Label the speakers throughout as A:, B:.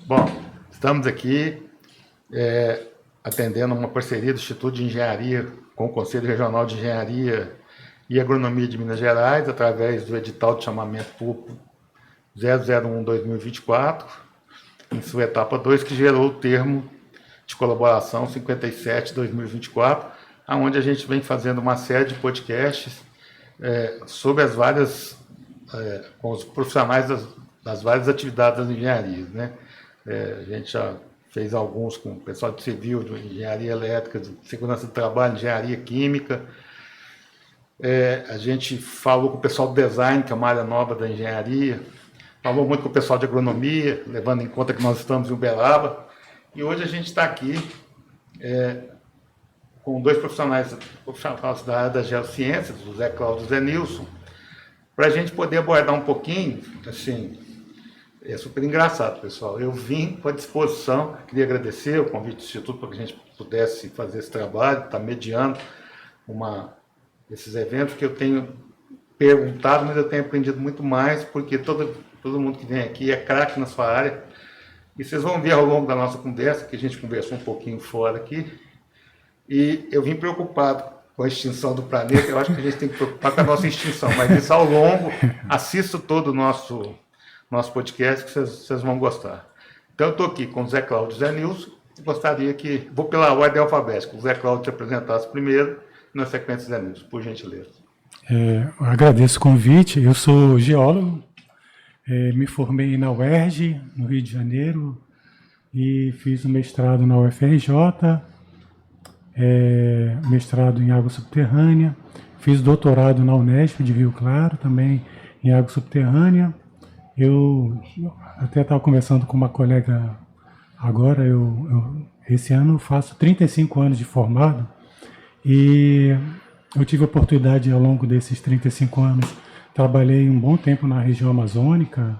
A: Bom, estamos aqui atendendo uma parceria do Instituto de Engenharia com o Conselho Regional de Engenharia e Agronomia de Minas Gerais, através do edital de chamamento público 001-2024, em sua etapa 2, que gerou o termo de colaboração 57-2024, onde a gente vem fazendo uma série de podcasts sobre as várias, com os profissionais das várias atividades das engenharias, né? A gente já fez alguns com o pessoal de civil, de engenharia elétrica, de segurança do trabalho, engenharia química. A gente falou com o pessoal do design, que é uma área nova da engenharia. Falou muito com o pessoal de agronomia, levando em conta que nós estamos em Uberaba. E hoje a gente está aqui com dois profissionais da área das geociências, o Zé Cláudio e o Zé Nilson, para a gente poder abordar um pouquinho, assim, é super engraçado, pessoal. Eu vim com a disposição, queria agradecer o convite do Instituto para que a gente pudesse fazer esse trabalho, estar mediando esses eventos que eu tenho perguntado, mas eu tenho aprendido muito mais, porque todo mundo que vem aqui é craque na sua área. E vocês vão ver ao longo da nossa conversa, que a gente conversou um pouquinho fora aqui, e eu vim preocupado com a extinção do planeta. Eu acho que a gente tem que preocupar com a nossa extinção, mas isso ao longo, assista todo o nosso podcast, que vocês vão gostar. Então, eu estou aqui com o Zé Cláudio e o Zé Nilson, e gostaria que, vou pela ordem alfabética, o Zé Cláudio te apresentasse primeiro, e na sequência o Zé Nilson, por gentileza.
B: Eu agradeço o convite. Eu sou geólogo, me formei na UERJ, no Rio de Janeiro, e fiz o mestrado na UFRJ, mestrado em água subterrânea, fiz doutorado na Unesp de Rio Claro, também em água subterrânea. Eu até estava conversando com uma colega agora, esse ano eu faço 35 anos de formado, e eu tive a oportunidade ao longo desses 35 anos, trabalhei um bom tempo na região amazônica,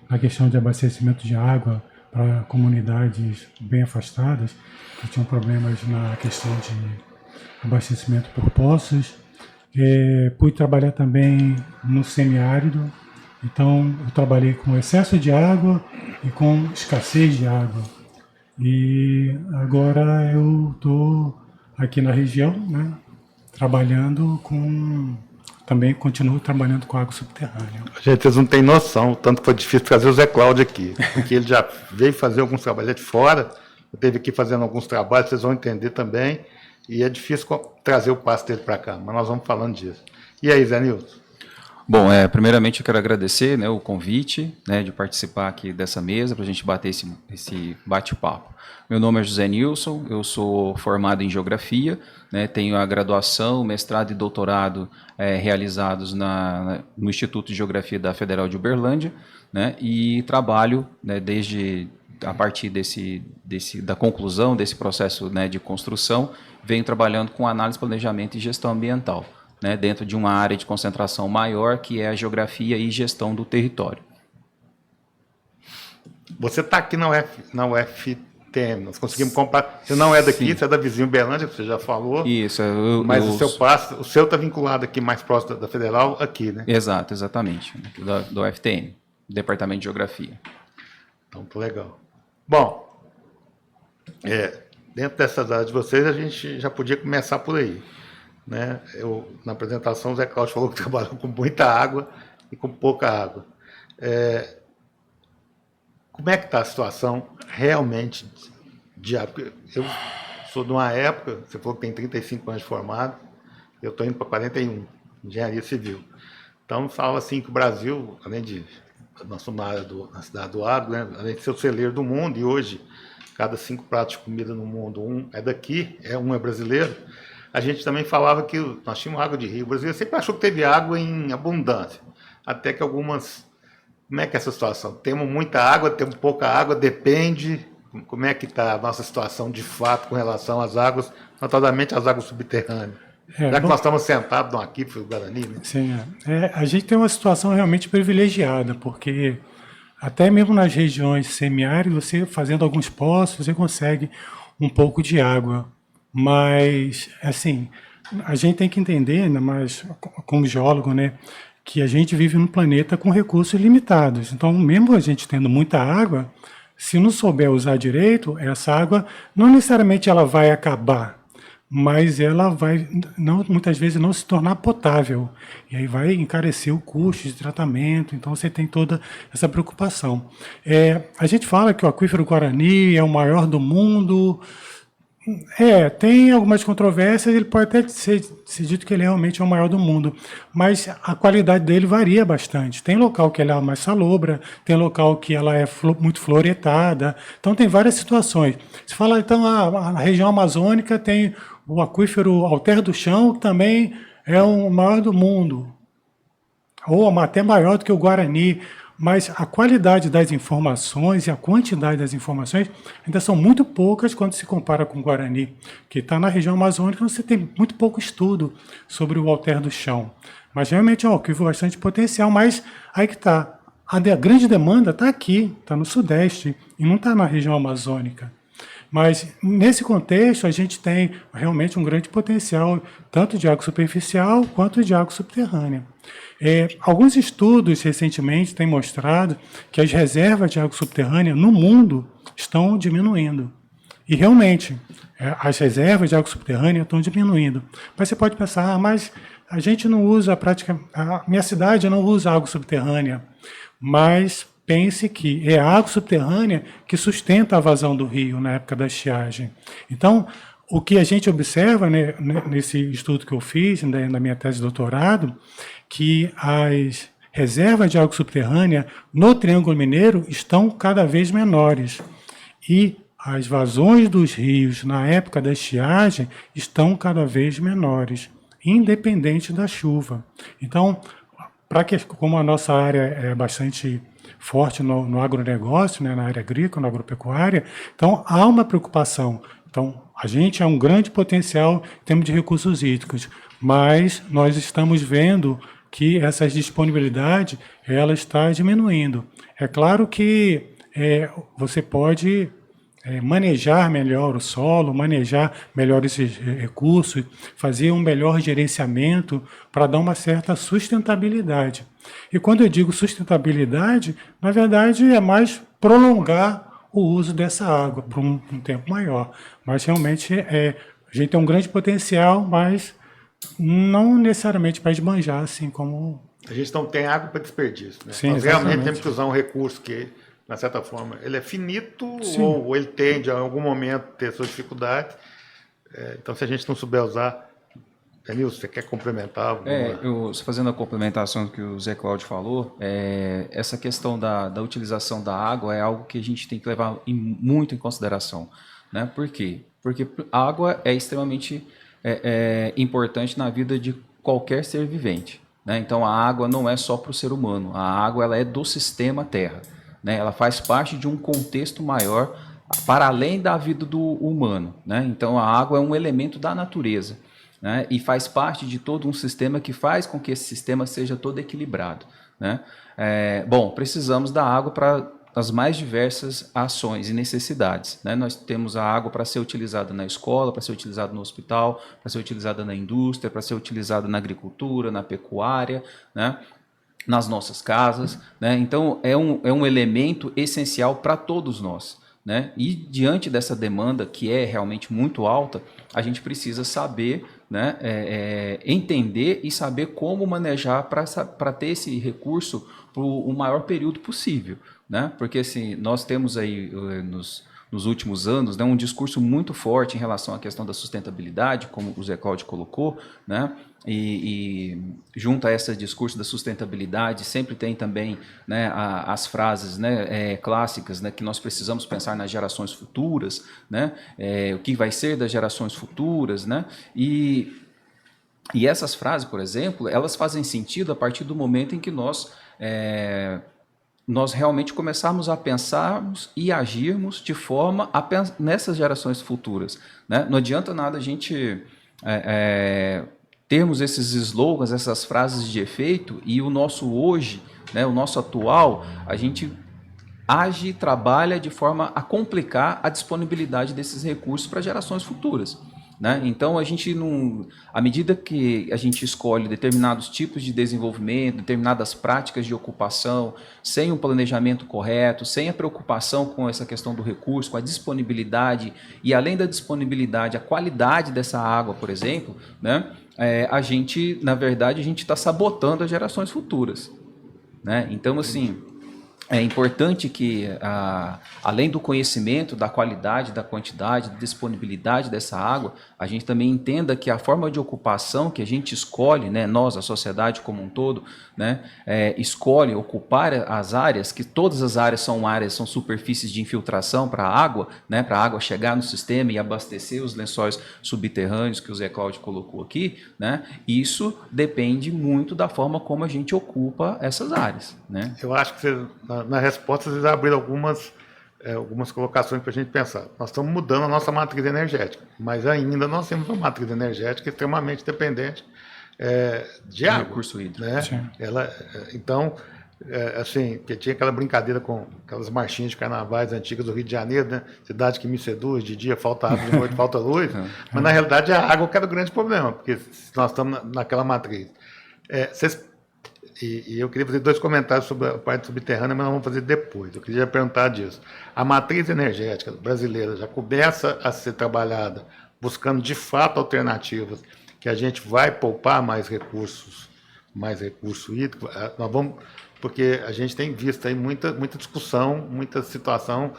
B: na questão de abastecimento de água para comunidades bem afastadas, que tinham problemas na questão de abastecimento por poços. Pude trabalhar também no semiárido, então eu trabalhei com excesso de água e com escassez de água. E agora eu estou aqui na região, né, trabalhando também continuo trabalhando com água subterrânea.
A: Gente, vocês não têm noção, tanto que foi difícil trazer o Zé Cláudio aqui, porque ele já veio fazer alguns trabalhos de fora, eu teve aqui fazendo alguns trabalhos, vocês vão entender também, e é difícil trazer o passo dele para cá, mas nós vamos falando disso. E aí, Zé Nilson?
C: Bom, primeiramente eu quero agradecer, né, o convite, né, de participar aqui dessa mesa para a gente bater esse bate-papo. Meu nome é José Nilson, eu sou formado em Geografia, né, tenho a graduação, mestrado e doutorado realizados no Instituto de Geografia da Federal de Uberlândia, né, e trabalho, né, desde a partir da conclusão desse processo, né, de construção, venho trabalhando com análise, planejamento e gestão ambiental, né, dentro de uma área de concentração maior, que é a geografia e gestão do território.
A: Você está aqui na UFTM, nós conseguimos comparar. Você não é daqui, Sim. Você é da vizinha Uberlândia, que você já falou.
C: Isso.
A: Mas o seu está vinculado aqui mais próximo da Federal, aqui, né?
C: Exatamente. Do UFTM, Departamento de Geografia.
A: Então, tá legal. Bom, dentro dessas áreas de vocês, a gente já podia começar por aí, né? Na apresentação, o Zé Cláudio falou que trabalhou com muita água e com pouca água. Como é que está a situação realmente de água? Eu sou de uma época, você falou que tem 35 anos de formado, eu estou indo para 41, engenharia civil. Então, fala assim que o Brasil, além de nós somos na cidade do agro, né, além de ser o celeiro do mundo, e hoje cada 5 pratos de comida no mundo, um é daqui, um é brasileiro, a gente também falava que nós tínhamos água de rio. O Brasil sempre achou que teve água em abundância, até que algumas... Como é que é essa situação? Temos muita água, temos pouca água, depende. Como é que está a nossa situação de fato com relação às águas, notadamente às águas subterrâneas? Já que nós estamos sentados no Aquífero do Guarani, né?
B: Sim, a gente tem uma situação realmente privilegiada, porque até mesmo nas regiões semiáridas, você fazendo alguns poços, você consegue um pouco de água. Mas, assim, a gente tem que entender, né, mas como geólogo, né, que a gente vive num planeta com recursos limitados. Então, mesmo a gente tendo muita água, Se não souber usar direito, essa água não necessariamente ela vai acabar, mas ela vai, não, muitas vezes, não se tornar potável. E aí vai encarecer o custo de tratamento, então você tem toda essa preocupação. A gente fala que o aquífero Guarani é o maior do mundo. Tem algumas controvérsias, ele pode até ser dito que ele realmente é o maior do mundo, mas a qualidade dele varia bastante. Tem local que ela é mais salobra, tem local que ela é muito floretada, então tem várias situações. Se fala, então, a região amazônica tem o aquífero Alter do Chão, que também é o maior do mundo, ou até maior do que o Guarani, mas a qualidade das informações e a quantidade das informações ainda são muito poucas quando se compara com o Guarani, que está na região amazônica, você tem muito pouco estudo sobre o Alter do Chão. Mas realmente é um aquífero bastante potencial, mas aí que está. A grande demanda está aqui, está no Sudeste, e não está na região amazônica. Mas, nesse contexto, a gente tem realmente um grande potencial, tanto de água superficial quanto de água subterrânea. Alguns estudos recentemente têm mostrado que as reservas de água subterrânea no mundo estão diminuindo. E, realmente, as reservas de água subterrânea estão diminuindo. Mas você pode pensar, mas a gente não usa a minha cidade não usa água subterrânea. Mas pense que é a água subterrânea que sustenta a vazão do rio na época da estiagem. Então, o que a gente observa, né, nesse estudo que eu fiz, na minha tese de doutorado, que as reservas de água subterrânea no Triângulo Mineiro estão cada vez menores. E as vazões dos rios na época da estiagem estão cada vez menores, independente da chuva. Então, como a nossa área é bastante forte no agronegócio, né, na área agrícola, na agropecuária, então há uma preocupação. Então, a gente é um grande potencial em termos de recursos hídricos, mas nós estamos vendo que essa disponibilidade ela está diminuindo. É claro que você pode manejar melhor o solo, manejar melhor esses recursos, fazer um melhor gerenciamento para dar uma certa sustentabilidade. E quando eu digo sustentabilidade, na verdade é mais prolongar o uso dessa água por um tempo maior. Mas realmente a gente tem um grande potencial, mas não necessariamente para esbanjar assim como...
A: A gente não tem água para desperdício, né?
B: Sim,
A: nós realmente
B: exatamente.
A: temos que usar um recurso que, na certa forma, ele é finito.
B: Sim.
A: Ou ele tende a algum momento ter suas dificuldades. Então, se a gente não souber usar... Denilson, você quer complementar alguma?
C: Eu fazendo a complementação do que o Zé Cláudio falou, essa questão da utilização da água é algo que a gente tem que levar muito em consideração, né? Por quê? Porque a água é extremamente importante na vida de qualquer ser vivente, né? Então a água não é só para o ser humano, a água ela é do sistema Terra, né? Ela faz parte de um contexto maior para além da vida do humano, né? Então a água é um elemento da natureza, né? E faz parte de todo um sistema que faz com que esse sistema seja todo equilibrado, né? Bom, precisamos da água para as mais diversas ações e necessidades, né? Nós temos a água para ser utilizada na escola, para ser utilizada no hospital, para ser utilizada na indústria, para ser utilizada na agricultura, na pecuária, né? Nas nossas casas, né? Então é um elemento essencial para todos nós, né? E diante dessa demanda que é realmente muito alta, a gente precisa saber, né, entender e saber como manejar para ter esse recurso por o maior período possível, né? Porque assim, nós temos aí nos últimos anos, né, um discurso muito forte em relação à questão da sustentabilidade, como o Zé Cláudio colocou, né? E junto a esse discurso da sustentabilidade sempre tem também, né, as frases, né, clássicas, né, que nós precisamos pensar nas gerações futuras, né, o que vai ser das gerações futuras, né, e essas frases, por exemplo, elas fazem sentido a partir do momento em que nós realmente começarmos a pensarmos e agirmos de forma nessas gerações futuras, né? Não adianta nada a gente termos esses slogans, essas frases de efeito e o nosso hoje, né, o nosso atual, a gente age e trabalha de forma a complicar a disponibilidade desses recursos para gerações futuras. né? Então, a gente não, à medida que a gente escolhe determinados tipos de desenvolvimento, determinadas práticas de ocupação, sem um planejamento correto, sem a preocupação com essa questão do recurso, com a disponibilidade e, além da disponibilidade, a qualidade dessa água, por exemplo, né? A gente, na verdade, a gente está sabotando as gerações futuras, né? Então, assim, é importante que, além do conhecimento da qualidade, da quantidade, da disponibilidade dessa água, a gente também entenda que a forma de ocupação que a gente escolhe, né, nós, a sociedade como um todo, né, escolhe ocupar as áreas, que todas as áreas são superfícies de infiltração para a água, né, para a água chegar no sistema e abastecer os lençóis subterrâneos que o Zé Cláudio colocou aqui, né, isso depende muito da forma como a gente ocupa essas áreas, né?
A: Eu acho que na resposta vocês abriram algumas colocações para a gente pensar. Nós estamos mudando a nossa matriz energética, mas ainda nós temos uma matriz energética extremamente dependente de água.
C: Recurso hídrico.
A: Né? Então, assim, que tinha aquela brincadeira com aquelas marchinhas de carnavais antigas do Rio de Janeiro, né? Cidade que me seduz, de dia falta água, de noite falta luz, mas na realidade a água que era o grande problema, porque nós estamos naquela matriz. E eu queria fazer 2 comentários sobre a parte subterrânea, mas nós vamos fazer depois. Eu queria perguntar disso. A matriz energética brasileira já começa a ser trabalhada buscando, de fato, alternativas que a gente vai poupar mais recurso hídrico. Nós vamos, porque a gente tem visto aí muita discussão, muita situação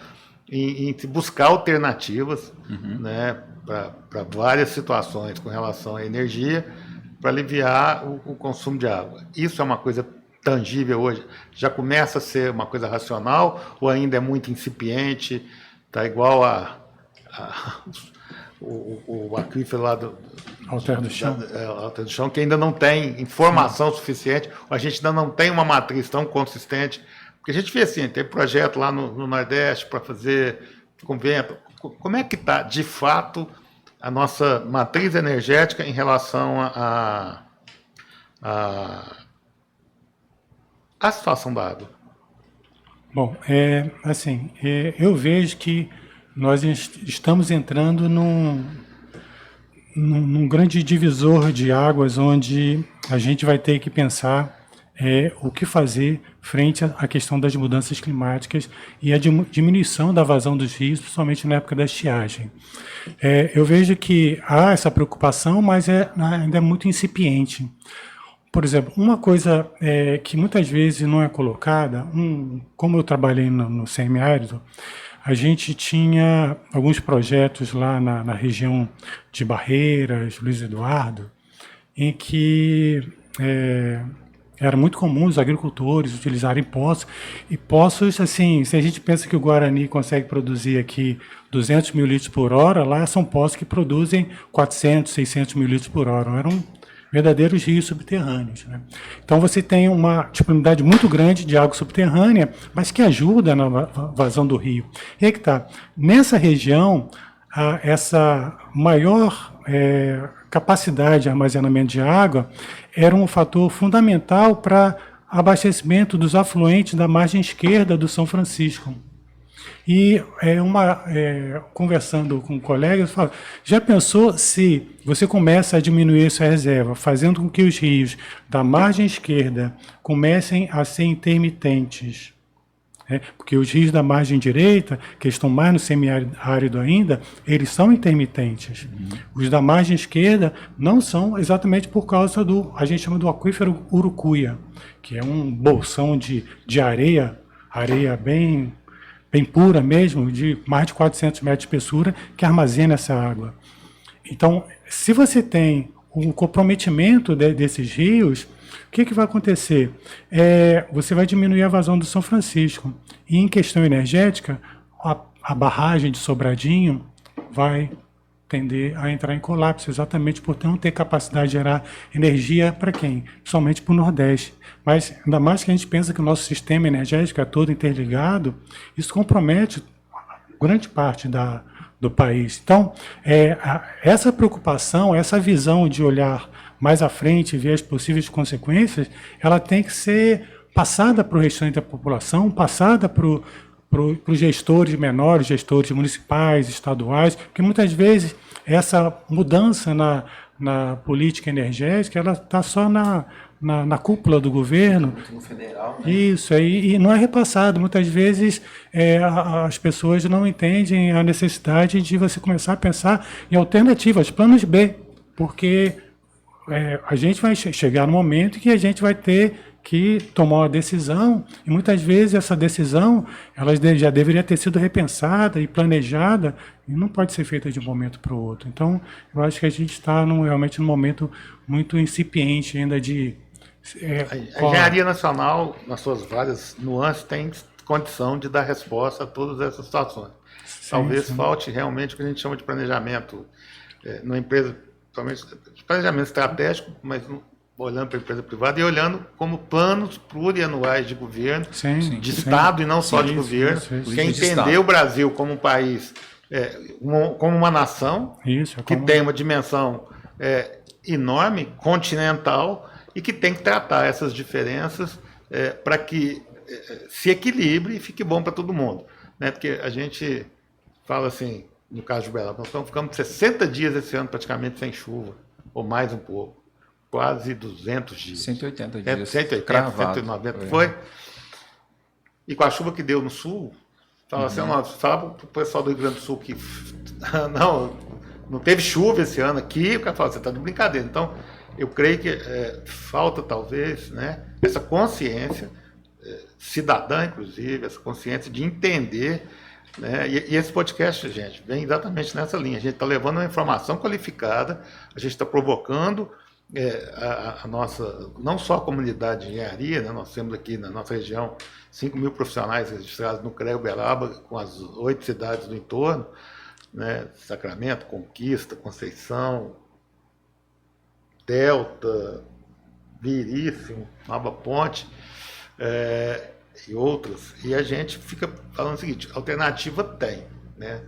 A: em buscar alternativas, né, para várias situações com relação à energia, para aliviar o consumo de água. Isso é uma coisa tangível hoje? Já começa a ser uma coisa racional ou ainda é muito incipiente? Está igual o aquífero lá do
B: Alter do Chão.
A: Alter do Chão, que ainda não tem informação suficiente, ou a gente ainda não tem uma matriz tão consistente. Porque a gente vê assim, tem projeto lá no Nordeste para fazer convento. Como é que está, de fato, a nossa matriz energética em relação à situação da água?
B: Bom, eu vejo que nós estamos entrando num grande divisor de águas onde a gente vai ter que pensar o que fazer frente à questão das mudanças climáticas e a diminuição da vazão dos rios, principalmente na época da estiagem. Eu vejo que há essa preocupação, mas ainda é muito incipiente. Por exemplo, uma coisa que muitas vezes não é colocada, como eu trabalhei no semiárido, a gente tinha alguns projetos lá na região de Barreiras, Luiz Eduardo, em que era muito comum os agricultores utilizarem poços, e poços, assim, se a gente pensa que o Guarani consegue produzir aqui 200 mil litros por hora, lá são poços que produzem 400, 600 mil litros por hora, eram verdadeiros rios subterrâneos, né? Então você tem uma disponibilidade muito grande de água subterrânea, mas que ajuda na vazão do rio. E aí que está, nessa região, essa maior capacidade de armazenamento de água era um fator fundamental para abastecimento dos afluentes da margem esquerda do São Francisco. E conversando com colegas, eu falo, já pensou se você começa a diminuir essa reserva, fazendo com que os rios da margem esquerda comecem a ser intermitentes? Porque os rios da margem direita, que estão mais no semiárido ainda, eles são intermitentes. Os da margem esquerda não são, exatamente por causa a gente chama do aquífero Urucuia, que é um bolsão de areia bem pura mesmo, de mais de 400 metros de espessura, que armazena essa água. Então, se você tem um comprometimento desses rios, o que vai acontecer? Você vai diminuir a vazão do São Francisco. E em questão energética, a barragem de Sobradinho vai tender a entrar em colapso, exatamente por não ter capacidade de gerar energia para quem? Somente para o Nordeste. Mas ainda mais que a gente pensa que o nosso sistema energético é todo interligado, isso compromete grande parte do país. Então, essa preocupação, essa visão de olhar mais à frente e ver as possíveis consequências, ela tem que ser passada para o restante da população, passada para para os gestores menores, gestores municipais, estaduais, porque muitas vezes essa mudança na política energética, ela está só na cúpula do governo.
C: No federal, né?
B: Isso, e não é repassado. Muitas vezes as pessoas não entendem a necessidade de você começar a pensar em alternativas, planos B, porque a gente vai chegar no momento que a gente vai ter que tomar uma decisão, e muitas vezes essa decisão ela já deveria ter sido repensada e planejada, e não pode ser feita de um momento para o outro. Então, eu acho que a gente está realmente num momento muito incipiente ainda de...
A: A engenharia nacional, nas suas várias nuances, tem condição de dar resposta a todas essas situações.
B: Sim,
A: Talvez
B: sim.
A: falte realmente o que a gente chama de planejamento numa empresa, principalmente planejamento estratégico, mas olhando para a empresa privada e olhando como planos plurianuais de governo,
B: Sim,
A: de
B: sim.
A: Estado e não só de
B: Isso,
A: governo,
B: isso, isso.
A: que é
C: De
A: entender
C: Estado.
A: o Brasil como um país, como uma nação,
B: Isso,
A: que
B: como-
A: tem uma dimensão enorme, continental, e que tem que tratar essas diferenças para que se equilibre e fique bom para todo mundo. Né? Porque a gente fala assim, no caso de Uberaba, nós estamos ficando 60 dias esse ano praticamente sem chuva, ou mais um pouco, quase 200 dias.
C: 180 dias.
A: 180,
C: cravado.
A: 190, foi. E com a chuva que deu no sul, fala assim, fala para o pessoal do Rio Grande do Sul que não teve chuva esse ano aqui, o cara fala, você está de brincadeira. Então, eu creio que falta talvez, né, essa consciência cidadã, inclusive, essa consciência de entender, né, e esse podcast, gente, vem exatamente nessa linha. A gente está levando uma informação qualificada, a gente está provocando a nossa, não só a comunidade de engenharia, né, nós temos aqui na nossa região 5.000 profissionais registrados no CREA Uberaba, com as 8 cidades do entorno, né, Sacramento, Conquista, Conceição, Delta, Viríssimo, Nova Ponte e outras. E a gente fica falando o seguinte, alternativa tem. Né?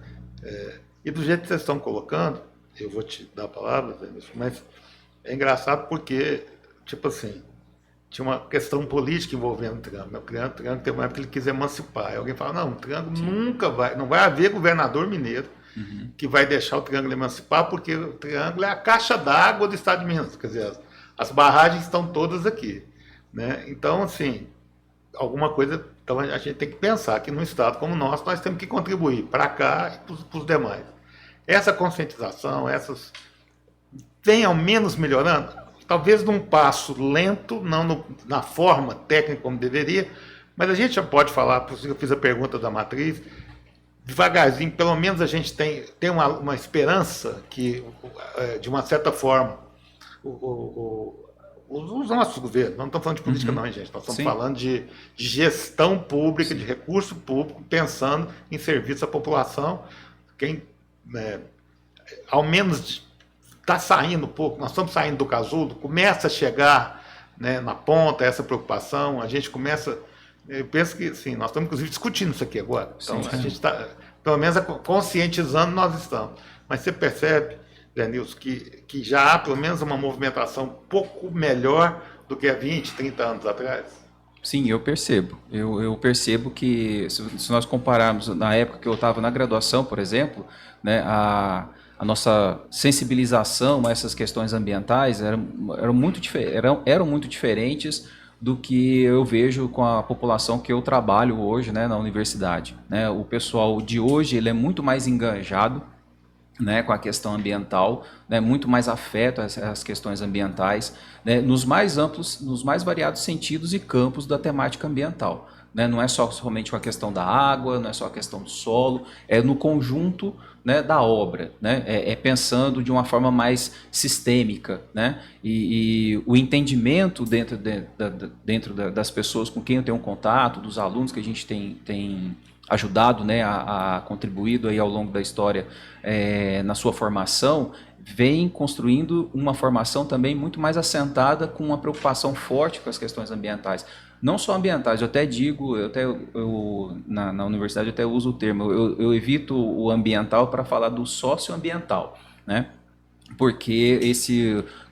A: E do jeito que vocês estão colocando, eu vou te dar a palavra, mas é engraçado porque, tipo assim, tinha uma questão política envolvendo o Triângulo. O Triângulo teve uma época que ele quis emancipar. Aí alguém fala, não, o Triângulo nunca vai, não vai haver governador mineiro que vai deixar o Triângulo emancipar, porque o Triângulo é a caixa d'água do estado de Minas. Quer dizer, as barragens estão todas aqui. Né? Então, assim, alguma coisa, então a gente tem que pensar que num estado como o nosso, nós temos que contribuir para cá e para os demais. Essa conscientização, vem ao menos melhorando, talvez num passo lento, não na forma técnica como deveria, mas a gente já pode falar, por isso eu fiz a pergunta da matriz, devagarzinho, pelo menos a gente tem uma esperança que, de uma certa forma, os nossos governos, não estamos falando de política não, hein, gente, nós estamos falando de gestão pública, de recurso público, pensando em serviço à população, quem, ao menos está saindo um pouco, nós estamos saindo do casulo, começa a chegar, né, na ponta essa preocupação, a gente começa, eu penso que sim, nós estamos inclusive discutindo isso aqui agora, então a gente está, pelo menos conscientizando nós estamos, mas você percebe, Zé Nilson, que já há pelo menos uma movimentação um pouco melhor do que há 20, 30 anos atrás?
C: Sim, eu percebo. Eu percebo que, se nós compararmos na época que eu estava na graduação, por exemplo, né, a nossa sensibilização a essas questões ambientais eram muito diferentes do que eu vejo com a população que eu trabalho hoje, né, na universidade. Né? O pessoal de hoje ele é muito mais engajado, né, com a questão ambiental, né, muito mais afeto às questões ambientais, né, nos mais amplos, nos mais variados sentidos e campos da temática ambiental. Né, não é somente com a questão da água, não é só a questão do solo, é no conjunto, né, da obra, né, pensando de uma forma mais sistêmica, né, e o entendimento dentro das pessoas com quem eu tenho contato, dos alunos que a gente tem ajudado, né, a contribuído aí ao longo da história na sua formação, vem construindo uma formação também muito mais assentada, com uma preocupação forte com as questões ambientais. Não só ambientais, eu até digo, na universidade eu até uso o termo, eu evito o ambiental para falar do socioambiental, né? porque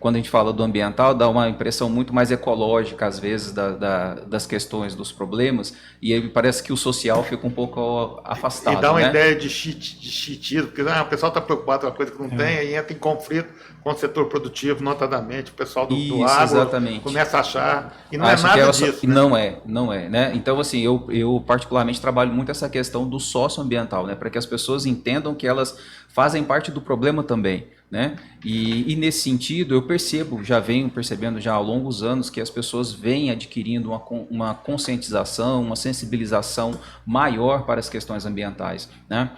C: quando a gente fala do ambiental, dá uma impressão muito mais ecológica, às vezes, das questões, dos problemas, e aí parece que o social fica um pouco afastado.
A: E dá uma
C: né?
A: ideia de chiitismo, porque o pessoal está preocupado com uma coisa que não tem, aí entra em conflito com o setor produtivo, notadamente, o pessoal do
C: Isso,
A: agro
C: exatamente.
A: começa a achar, e não
C: Acho
A: é
C: que
A: nada disso. Né?
C: Não é, né? Então, assim, eu particularmente trabalho muito essa questão do socioambiental, né? Para que as pessoas entendam que elas fazem parte do problema também, né? E nesse sentido, eu já venho percebendo já há longos anos que as pessoas vêm adquirindo uma conscientização, uma sensibilização maior para as questões ambientais, né?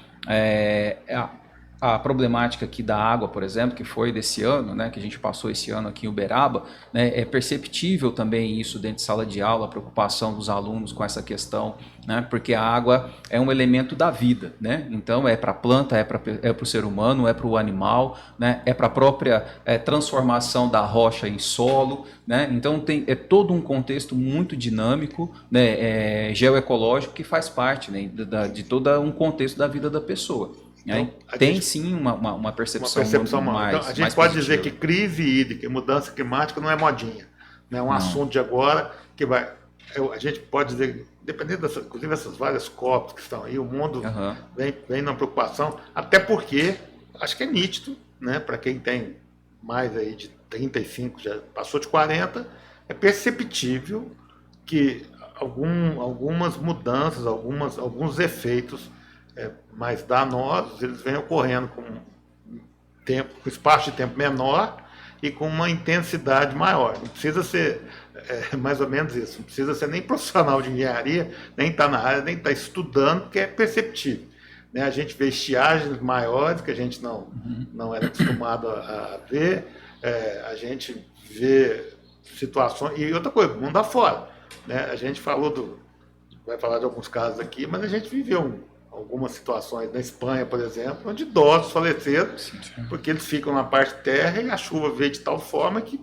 C: A problemática aqui da água, por exemplo, que foi desse ano, né, que a gente passou esse ano aqui em Uberaba, né, é perceptível também isso dentro de sala de aula, a preocupação dos alunos com essa questão, né, porque a água é um elemento da vida, né, então é para a planta, é para o ser humano, é para o animal, né, é para a própria transformação da rocha em solo, né, então é todo um contexto muito dinâmico, né, geoecológico que faz parte, né, de todo um contexto da vida da pessoa.
A: Então,
C: tem sim uma percepção mais,
A: então, a gente
C: mais
A: pode
C: positiva.
A: dizer que crise hídrica e mudança climática não é modinha. Não é um assunto de agora que vai... A gente pode dizer, dependendo inclusive essas várias COPs que estão aí, o mundo vem numa preocupação, até porque, acho que é nítido, né, para quem tem mais aí de 35, já passou de 40, é perceptível que algumas mudanças, alguns efeitos mais danosos, eles vêm ocorrendo com espaço de tempo menor e com uma intensidade maior. Não precisa ser mais ou menos isso, não precisa ser nem profissional de engenharia, nem estar na área, nem estar estudando, porque é perceptível. Né? A gente vê estiagens maiores que a gente não era acostumado a ver, a gente vê situações... E outra coisa, mundo afora. Né? A gente vai falar de alguns casos aqui, mas a gente viveu algumas situações na Espanha, por exemplo, onde idosos faleceram porque eles ficam na parte de terra e a chuva veio de tal forma que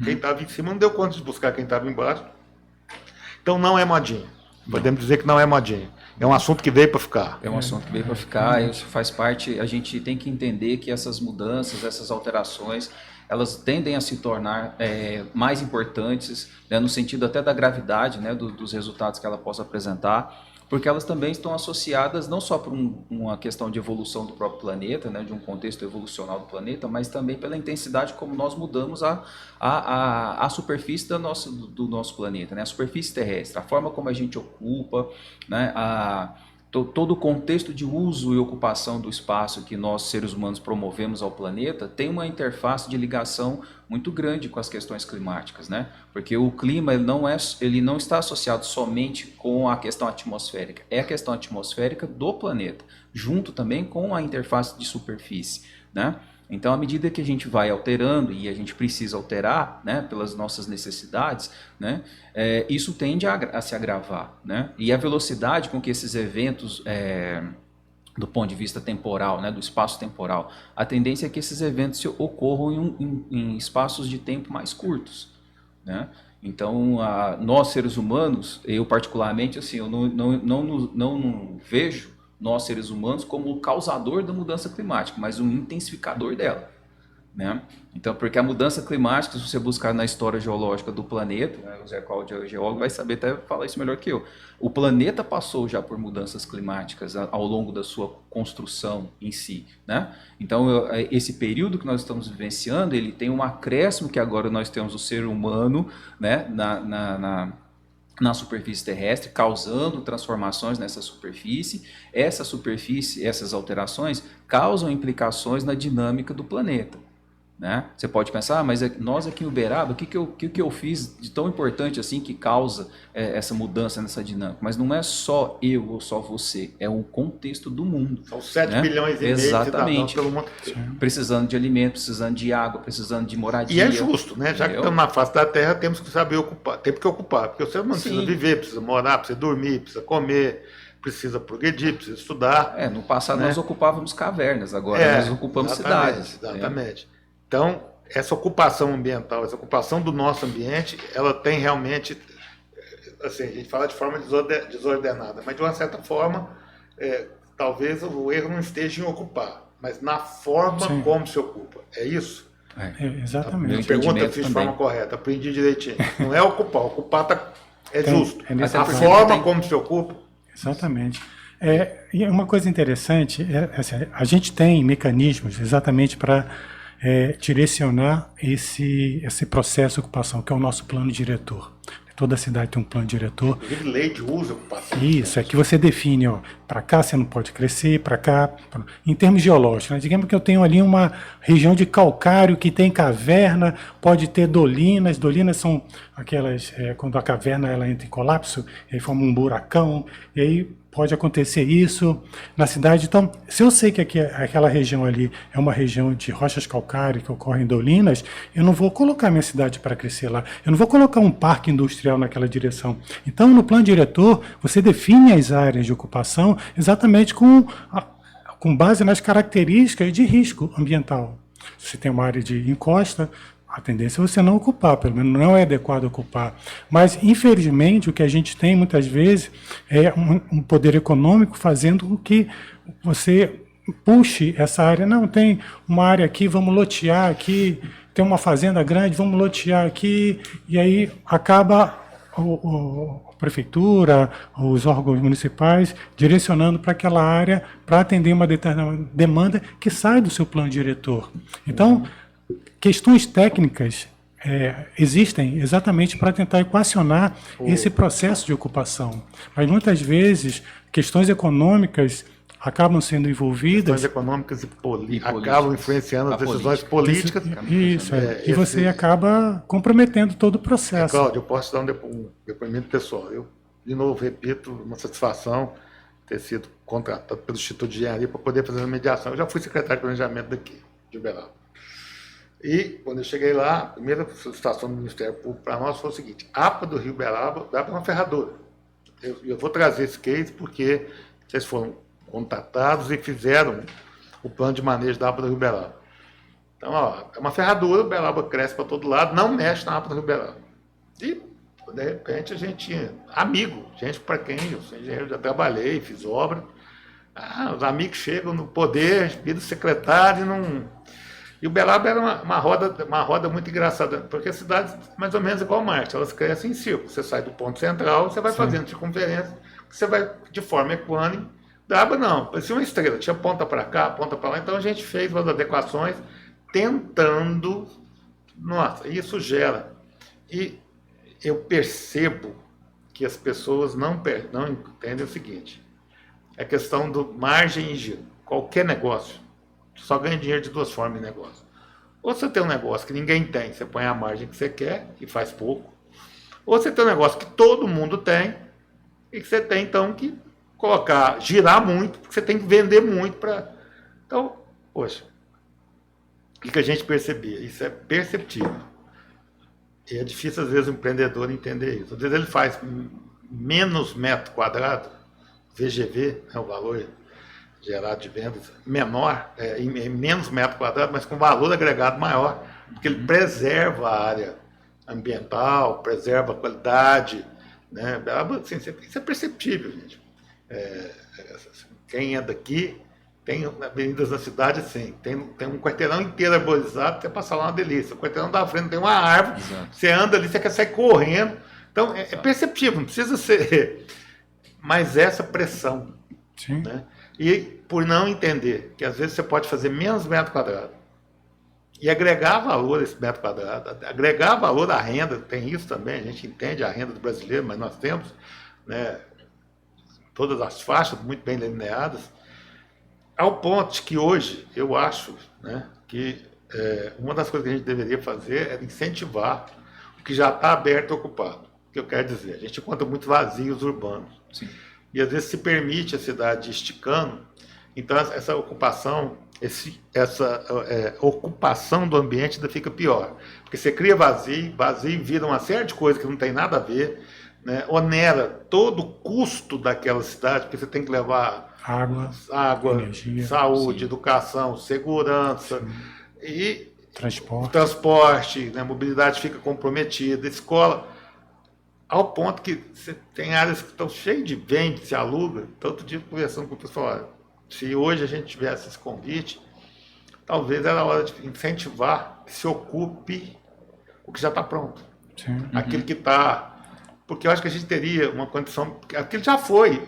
A: quem estava em cima não deu conta de buscar quem estava embaixo. Então não é modinha. Podemos dizer que não é modinha. É um assunto que veio para ficar.
C: É um assunto que veio para ficar, isso faz parte, a gente tem que entender que essas mudanças, essas alterações, elas tendem a se tornar mais importantes, né, no sentido até da gravidade, né, dos resultados que ela possa apresentar, porque elas também estão associadas não só por uma questão de evolução do próprio planeta, né, de um contexto evolucional do planeta, mas também pela intensidade como nós mudamos a superfície do nosso planeta, né, a superfície terrestre, a forma como a gente ocupa, né, todo o contexto de uso e ocupação do espaço que nós, seres humanos, promovemos ao planeta tem uma interface de ligação muito grande com as questões climáticas, né? Porque o clima ele não está associado somente com a questão atmosférica, é a questão atmosférica do planeta, junto também com a interface de superfície, né? Então, à medida que a gente vai alterando, e a gente precisa alterar, né, pelas nossas necessidades, né, isso tende a se agravar. Né? E a velocidade com que esses eventos, do ponto de vista temporal, né, do espaço temporal, a tendência é que esses eventos ocorram em espaços de tempo mais curtos. Né? Então, nós, seres humanos, eu particularmente, assim, eu não vejo nós, seres humanos, como o causador da mudança climática, mas um intensificador dela. Né? Então, porque a mudança climática, se você buscar na história geológica do planeta, né, o Zé Cláudio é geólogo, vai saber até falar isso melhor que eu. O planeta passou já por mudanças climáticas ao longo da sua construção em si. Né? Então, esse período que nós estamos vivenciando, ele tem um acréscimo que agora nós temos o ser humano, né, na superfície terrestre, causando transformações nessa superfície. Essa superfície, essas alterações, causam implicações na dinâmica do planeta. Né? Você pode pensar, mas nós aqui em Uberaba, o que eu fiz de tão importante assim que causa essa mudança nessa dinâmica? Mas não é só eu ou só você, é o contexto do mundo.
A: São 7
C: né?
A: bilhões e meio de cidadãos
C: Exatamente.
A: pelo mundo.
C: Precisando de alimento, precisando de água, precisando de moradia.
A: E é justo, né? Já que estamos na face da Terra, temos que saber ocupar, temos que ocupar, porque o ser humano precisa viver, precisa morar, precisa dormir, precisa comer, precisa progredir, precisa estudar.
C: No passado nós ocupávamos cavernas, agora nós ocupamos cidades.
A: Exatamente. Então, essa ocupação ambiental, essa ocupação do nosso ambiente, ela tem realmente, assim, a gente fala de forma desordenada, mas de uma certa forma, talvez o erro não esteja em ocupar, mas na forma
B: Sim.
A: como se ocupa. É isso?
B: Exatamente.
A: A pergunta eu fiz de
C: também.
A: forma correta, aprendi direitinho. Não é ocupar é
B: Tem,
A: justo.
B: é necessário.
A: A forma como se ocupa.
B: Exatamente. E uma coisa interessante, assim, a gente tem mecanismos exatamente para direcionar esse processo de ocupação, que é o nosso plano diretor. Toda cidade tem um plano diretor.
A: Inclusive, lei de uso e ocupação.
B: Isso, é que você define, ó, para cá você não pode crescer, para cá. Em termos geológicos, né? Digamos que eu tenho ali uma região de calcário que tem caverna, pode ter dolinas. Dolinas são aquelas, quando a caverna ela entra em colapso, aí forma um buracão, e aí pode acontecer isso na cidade. Então, se eu sei que aquela região ali é uma região de rochas calcárias que ocorrem dolinas, eu não vou colocar minha cidade para crescer lá. Eu não vou colocar um parque industrial naquela direção. Então, no plano diretor, você define as áreas de ocupação exatamente com base nas características de risco ambiental. Se você tem uma área de encosta, a tendência é você não ocupar, pelo menos não é adequado ocupar. Mas, infelizmente, o que a gente tem muitas vezes é um poder econômico fazendo com que você puxe essa área. Não, tem uma área aqui, vamos lotear aqui, tem uma fazenda grande, vamos lotear aqui, e aí acaba a prefeitura, os órgãos municipais direcionando para aquela área para atender uma determinada demanda que sai do seu plano diretor. Então, questões técnicas existem exatamente para tentar equacionar esse processo de ocupação. Mas muitas vezes questões econômicas acabam sendo envolvidas.
A: Questões econômicas e políticas acabam influenciando as decisões políticas.
B: Isso, e você acaba comprometendo todo o processo.
A: Cláudio, eu posso dar um depoimento pessoal. Eu, de novo, repito, uma satisfação ter sido contratado pelo Instituto de Engenharia para poder fazer a mediação. Eu já fui secretário de planejamento daqui, de Uberaba. E, quando eu cheguei lá, a primeira solicitação do Ministério Público para nós foi o seguinte: a APA do Rio Uberaba dá para uma ferradura. Eu vou trazer esse case porque vocês foram contatados e fizeram o plano de manejo da APA do Rio Uberaba. Então, ó, é uma ferradura, o Uberaba cresce para todo lado, não mexe na APA do Rio Uberaba. E, de repente, a gente tinha amigo, gente para quem eu sou engenheiro, já trabalhei, fiz obra. Os amigos chegam no poder, viram secretário e não... E o Uberaba era uma roda muito engraçada, porque a cidade é mais ou menos igual a Marte, elas crescem em círculo. Você sai do ponto central, você vai fazendo circunferência, você vai de forma equânime. Uberaba não, parecia uma estrela, tinha ponta para cá, ponta para lá. Então a gente fez umas adequações tentando. Nossa, isso gera. E eu percebo que as pessoas não entendem o seguinte: é questão do margem e giro. Qualquer negócio só ganha dinheiro de duas formas em negócio. Ou você tem um negócio que ninguém tem, você põe a margem que você quer e faz pouco. Ou você tem um negócio que todo mundo tem e que você tem, então, que girar muito, porque você tem que vender muito para... Então, poxa, o que a gente percebia? Isso é perceptível. E é difícil, às vezes, o empreendedor entender isso. Às vezes ele faz menos metro quadrado, VGV, o valor gerado de vendas menor, em menos metro quadrado, mas com valor agregado maior, porque ele preserva a área ambiental, preserva a qualidade, né? Assim, isso é perceptível, gente. Quem é daqui tem avenidas na cidade assim, tem um quarteirão inteiro arborizado, você passa lá uma delícia. O quarteirão da frente tem uma árvore, você anda ali, você quer sair correndo. Então, é perceptível, não precisa ser... Mas essa pressão,
B: Sim.
A: Né? E por não entender que às vezes você pode fazer menos metro quadrado e agregar valor a esse metro quadrado, agregar valor à renda, tem isso também, a gente entende a renda do brasileiro, mas nós temos, né, todas as faixas muito bem delineadas, ao ponto de que hoje eu acho, né, que uma das coisas que a gente deveria fazer é incentivar o que já está aberto e ocupado. O que eu quero dizer? A gente encontra muito vazios urbanos.
C: Sim.
A: E às vezes se permite a cidade esticando, então essa ocupação, essa ocupação do ambiente ainda fica pior. Porque você cria vazio vira uma série de coisas que não tem nada a ver, né? Onera todo o custo daquela cidade, porque você tem que levar água,
B: energia,
A: saúde,
C: sim,
A: educação, segurança, sim, e
B: transporte,
A: né? Mobilidade fica comprometida, escola. Ao ponto que você tem áreas que estão cheias de vende, se aluga. Todo dia conversando com o pessoal, olha, se hoje a gente tivesse esse convite, talvez era a hora de incentivar que se ocupe o que já está pronto.
B: Sim.
A: Aquilo que está... Porque eu acho que a gente teria uma condição... Aquilo já foi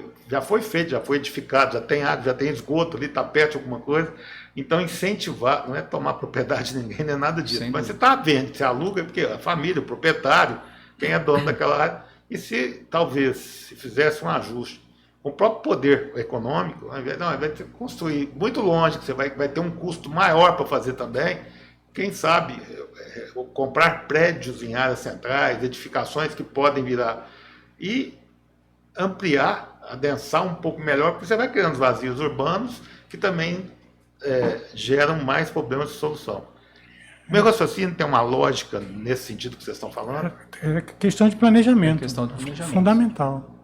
A: feito, já foi edificado, já tem água, já tem esgoto ali, está perto de alguma coisa. Então, incentivar, não é tomar propriedade de ninguém, não é nada disso.
C: Sem
A: Mas
C: dúvida.
A: você está vendo, você aluga, porque a família, o proprietário, quem é dono daquela área. E se, talvez, se fizesse um ajuste com o próprio poder econômico, ao invés de construir muito longe, que você vai ter um custo maior para fazer também, quem sabe comprar prédios em áreas centrais, edificações que podem virar, e ampliar, adensar um pouco melhor, porque você vai criando os vazios urbanos que também geram mais problemas de solução. O meu raciocínio tem uma lógica nesse sentido que vocês estão falando?
B: É questão de planejamento.
C: É questão de planejamento.
B: Fundamental.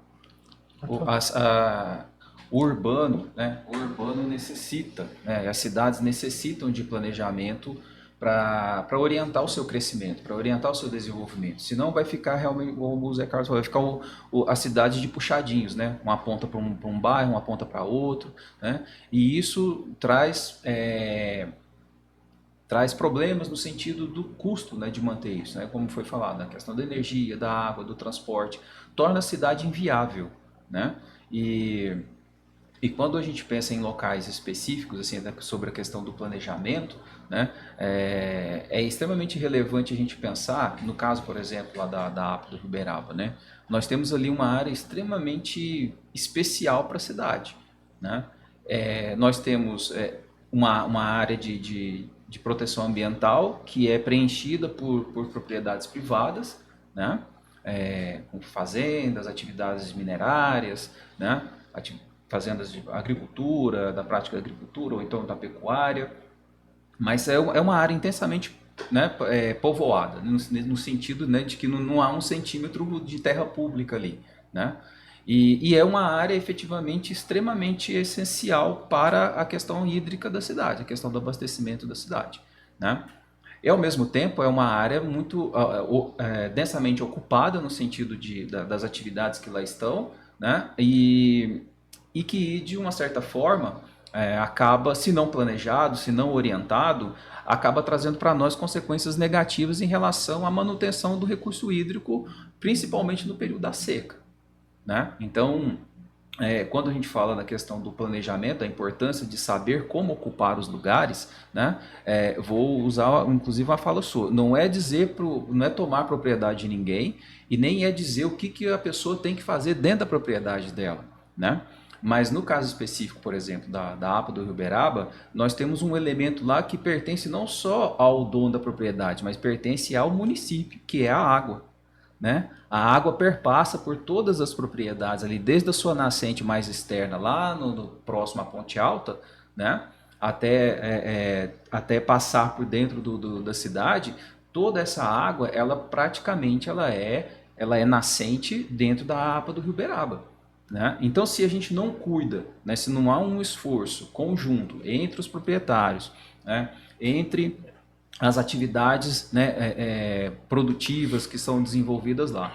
C: O urbano, né? O urbano necessita, né? As cidades necessitam de planejamento para orientar o seu crescimento, para orientar o seu desenvolvimento. Senão vai ficar realmente, como o Zé Carlos falou, vai ficar a cidade de puxadinhos, né? Uma ponta para um bairro, uma ponta para outro, né? E isso traz problemas no sentido do custo, né, de manter isso, né? Como foi falado, a questão da energia, da água, do transporte, torna a cidade inviável, né? E quando a gente pensa em locais específicos, assim, né, sobre a questão do planejamento, né, é extremamente relevante a gente pensar, no caso, por exemplo, lá da APA do Uberaba, né, nós temos ali uma área extremamente especial para a cidade, né? Nós temos uma área de proteção ambiental que é preenchida por propriedades privadas, né, com fazendas, atividades minerárias, né, fazendas de agricultura, da prática da agricultura ou então da pecuária, mas é uma área intensamente, né, povoada, no sentido, né, de que não há 1 centímetro de terra pública ali, né? E é uma área efetivamente extremamente essencial para a questão hídrica da cidade, a questão do abastecimento da cidade, né? E ao mesmo tempo é uma área muito densamente ocupada no sentido das atividades que lá estão, né? E que de uma certa forma acaba, se não planejado, se não orientado, acaba trazendo para nós consequências negativas em relação à manutenção do recurso hídrico, principalmente no período da seca, né? Então, quando a gente fala da questão do planejamento, da importância de saber como ocupar os lugares, né? Vou usar inclusive uma fala sua, não é tomar propriedade de ninguém e nem é dizer o que a pessoa tem que fazer dentro da propriedade dela, né? Mas no caso específico, por exemplo, da APA do Uberaba, nós temos um elemento lá que pertence não só ao dono da propriedade, mas pertence ao município, que é a água, né? A água perpassa por todas as propriedades ali, desde a sua nascente mais externa, lá no próximo à Ponte Alta, né? Até passar por dentro da cidade. Toda essa água, ela praticamente ela é nascente dentro da APA do Uberaba, né? Então, se a gente não cuida, né, se não há um esforço conjunto entre os proprietários, né, entre as atividades, né, produtivas que são desenvolvidas lá,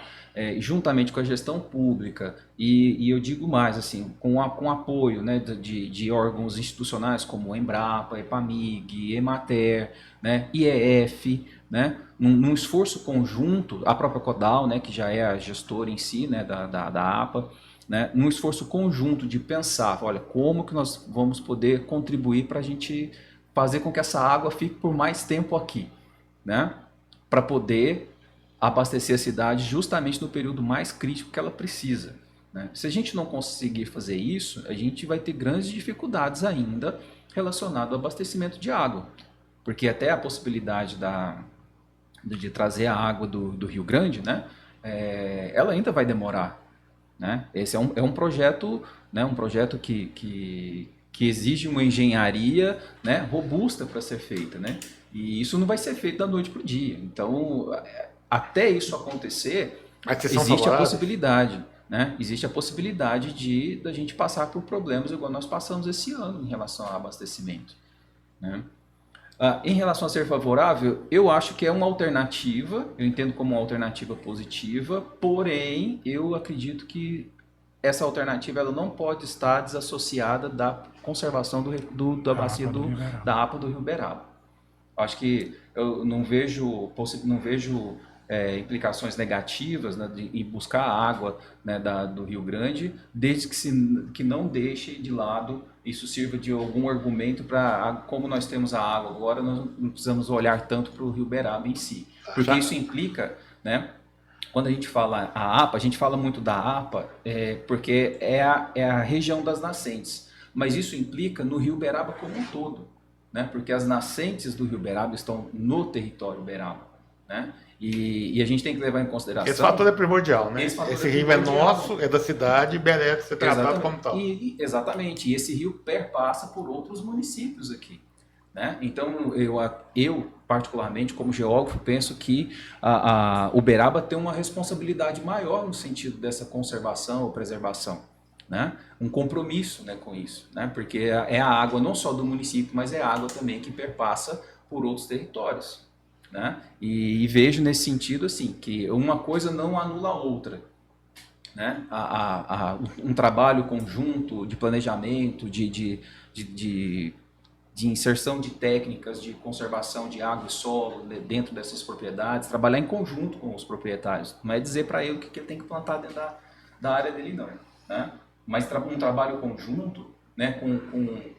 C: juntamente com a gestão pública e eu digo mais, assim, com apoio, né, de órgãos institucionais como o Embrapa, Epamig, Emater, né, IEF, né, num esforço conjunto, a própria Codal, né, que já é a gestora em si, né, da APA, né, num esforço conjunto de pensar, olha, como que nós vamos poder contribuir para a gente fazer com que essa água fique por mais tempo aqui, né, para poder abastecer a cidade justamente no período mais crítico que ela precisa, né? Se a gente não conseguir fazer isso, a gente vai ter grandes dificuldades ainda relacionado ao abastecimento de água, porque até a possibilidade de trazer a água do Rio Grande, né, ela ainda vai demorar, né? Esse é um projeto, né, um projeto que exige uma engenharia, né, robusta para ser feita, né? E isso não vai ser feito da noite para o dia. Então, até isso acontecer, existe a possibilidade, né? Existe a possibilidade da gente passar por problemas igual nós passamos esse ano em relação ao abastecimento, né? Em relação a ser favorável, eu acho que é uma alternativa, eu entendo como uma alternativa positiva, porém, eu acredito que essa alternativa ela não pode estar desassociada da conservação da bacia da APA do Rio Uberaba. Acho que eu não vejo implicações negativas, né, em buscar a água, né, do Rio Grande, desde que não deixe de lado, isso sirva de algum argumento para, como nós temos a água agora, nós não precisamos olhar tanto para o Rio Uberaba em si. Porque isso implica, né, quando a gente fala a APA, a gente fala muito da APA porque é a região das nascentes, mas isso implica no Rio Uberaba como um todo, né, porque as nascentes do Rio Uberaba estão no território Uberaba, né? E a gente tem que levar em consideração...
A: Esse fator é primordial, né? Esse rio é nosso, é da cidade e merece ser tratado como tal.
C: Exatamente. E esse rio perpassa por outros municípios aqui, né? Então, eu, particularmente, como geógrafo, penso que a Uberaba tem uma responsabilidade maior no sentido dessa conservação ou preservação, né? Um compromisso, né, com isso, né? Porque é a água não só do município, mas é a água também que perpassa por outros territórios, né? E vejo nesse sentido assim, que uma coisa não anula a outra, né? Um trabalho conjunto de planejamento, de inserção de técnicas de conservação de água e solo dentro dessas propriedades, trabalhar em conjunto com os proprietários, não é dizer para ele o que ele tem que plantar dentro da área dele não, né? Mas um trabalho conjunto, né,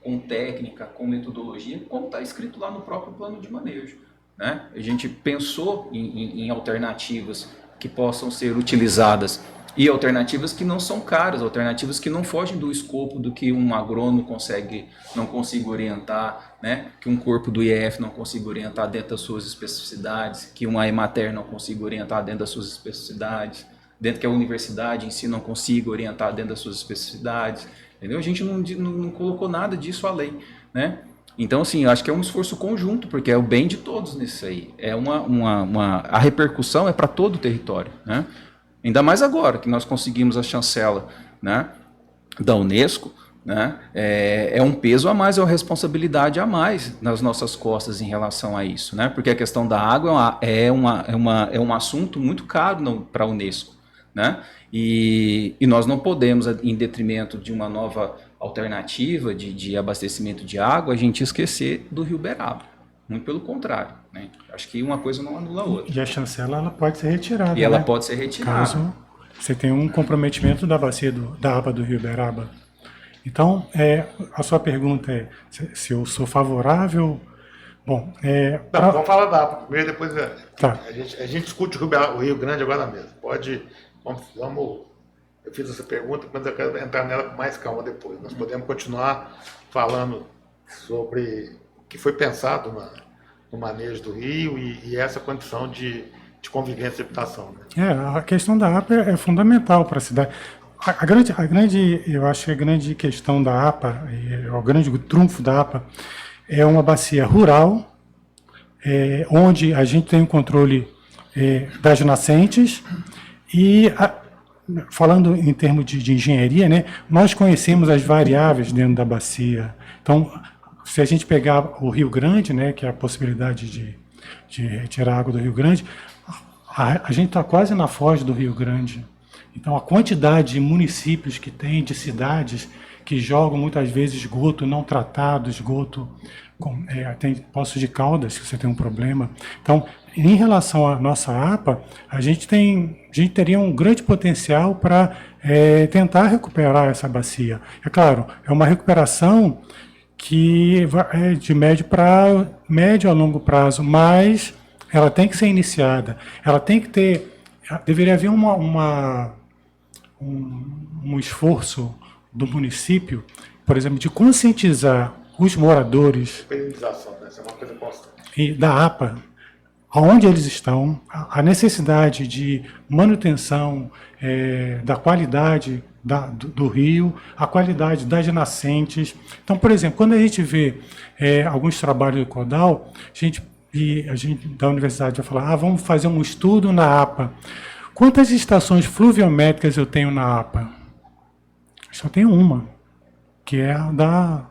C: com técnica, com metodologia, como está escrito lá no próprio plano de manejo, né? A gente pensou em alternativas que possam ser utilizadas e alternativas que não são caras, alternativas que não fogem do escopo do que um agrônomo não consiga orientar, né? Que um corpo do IEF não consiga orientar dentro das suas especificidades, que uma Emater não consiga orientar dentro das suas especificidades, dentro que a universidade em si não consiga orientar dentro das suas especificidades, entendeu? A gente não colocou nada disso além, né? Então, assim, eu acho que é um esforço conjunto, porque é o bem de todos nisso aí. A repercussão é para todo o território, né? Ainda mais agora que nós conseguimos a chancela, né, da Unesco, né? É um peso a mais, é uma responsabilidade a mais nas nossas costas em relação a isso, né? Porque a questão da água é um assunto muito caro para a Unesco, né? E nós não podemos, em detrimento de uma nova alternativa de abastecimento de água, a gente esquecer do Rio Uberaba. Muito pelo contrário, né? Acho que uma coisa não anula a outra.
B: E a chancela ela pode ser retirada.
C: E ela
B: né?
C: pode ser retirada.
B: Caso você tenha um comprometimento da bacia da APA do Rio Uberaba. Então, a sua pergunta é se eu sou favorável. Bom,
A: vamos falar da APA primeiro, depois
B: tá.
A: a gente discute o Rio Grande agora mesmo. Vamos. Eu fiz essa pergunta, mas eu quero entrar nela com mais calma depois. Nós podemos continuar falando sobre o que foi pensado no manejo do rio e essa condição de convivência e habitação. Né?
B: A questão da APA é fundamental para a cidade. Eu acho que a grande questão da APA, o grande trunfo da APA, é uma bacia rural, onde a gente tem o controle das nascentes e falando em termos de engenharia, né, nós conhecemos as variáveis dentro da bacia. Então, se a gente pegar o Rio Grande, né, que é a possibilidade de retirar água do Rio Grande, a gente está quase na foz do Rio Grande. Então, a quantidade de municípios que tem, de cidades que jogam muitas vezes esgoto não tratado, esgoto tem Poços de Caldas, se você tem um problema. Então, em relação à nossa APA, a gente teria um grande potencial para tentar recuperar essa bacia. É claro, é uma recuperação que é de médio a longo prazo, mas ela tem que ser iniciada. Ela tem que deveria haver um esforço do município, por exemplo, de conscientizar os moradores
A: essa é uma coisa constante.
B: E da APA, aonde eles estão, a necessidade de manutenção da qualidade do rio, a qualidade das nascentes. Então, por exemplo, quando a gente vê alguns trabalhos do CODAL, a gente da universidade vai falar, vamos fazer um estudo na APA. Quantas estações fluviométricas eu tenho na APA? Só tenho uma, que é a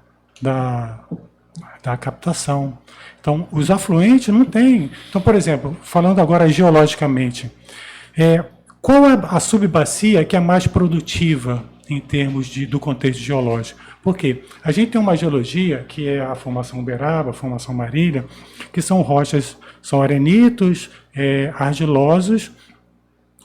B: da captação. Então, os afluentes não tem. Então, por exemplo, falando agora geologicamente, qual é a subbacia que é mais produtiva em termos do contexto geológico. Por quê? A gente tem uma geologia, que é a formação Uberaba, a formação Marília, que são rochas, são arenitos, argilosos,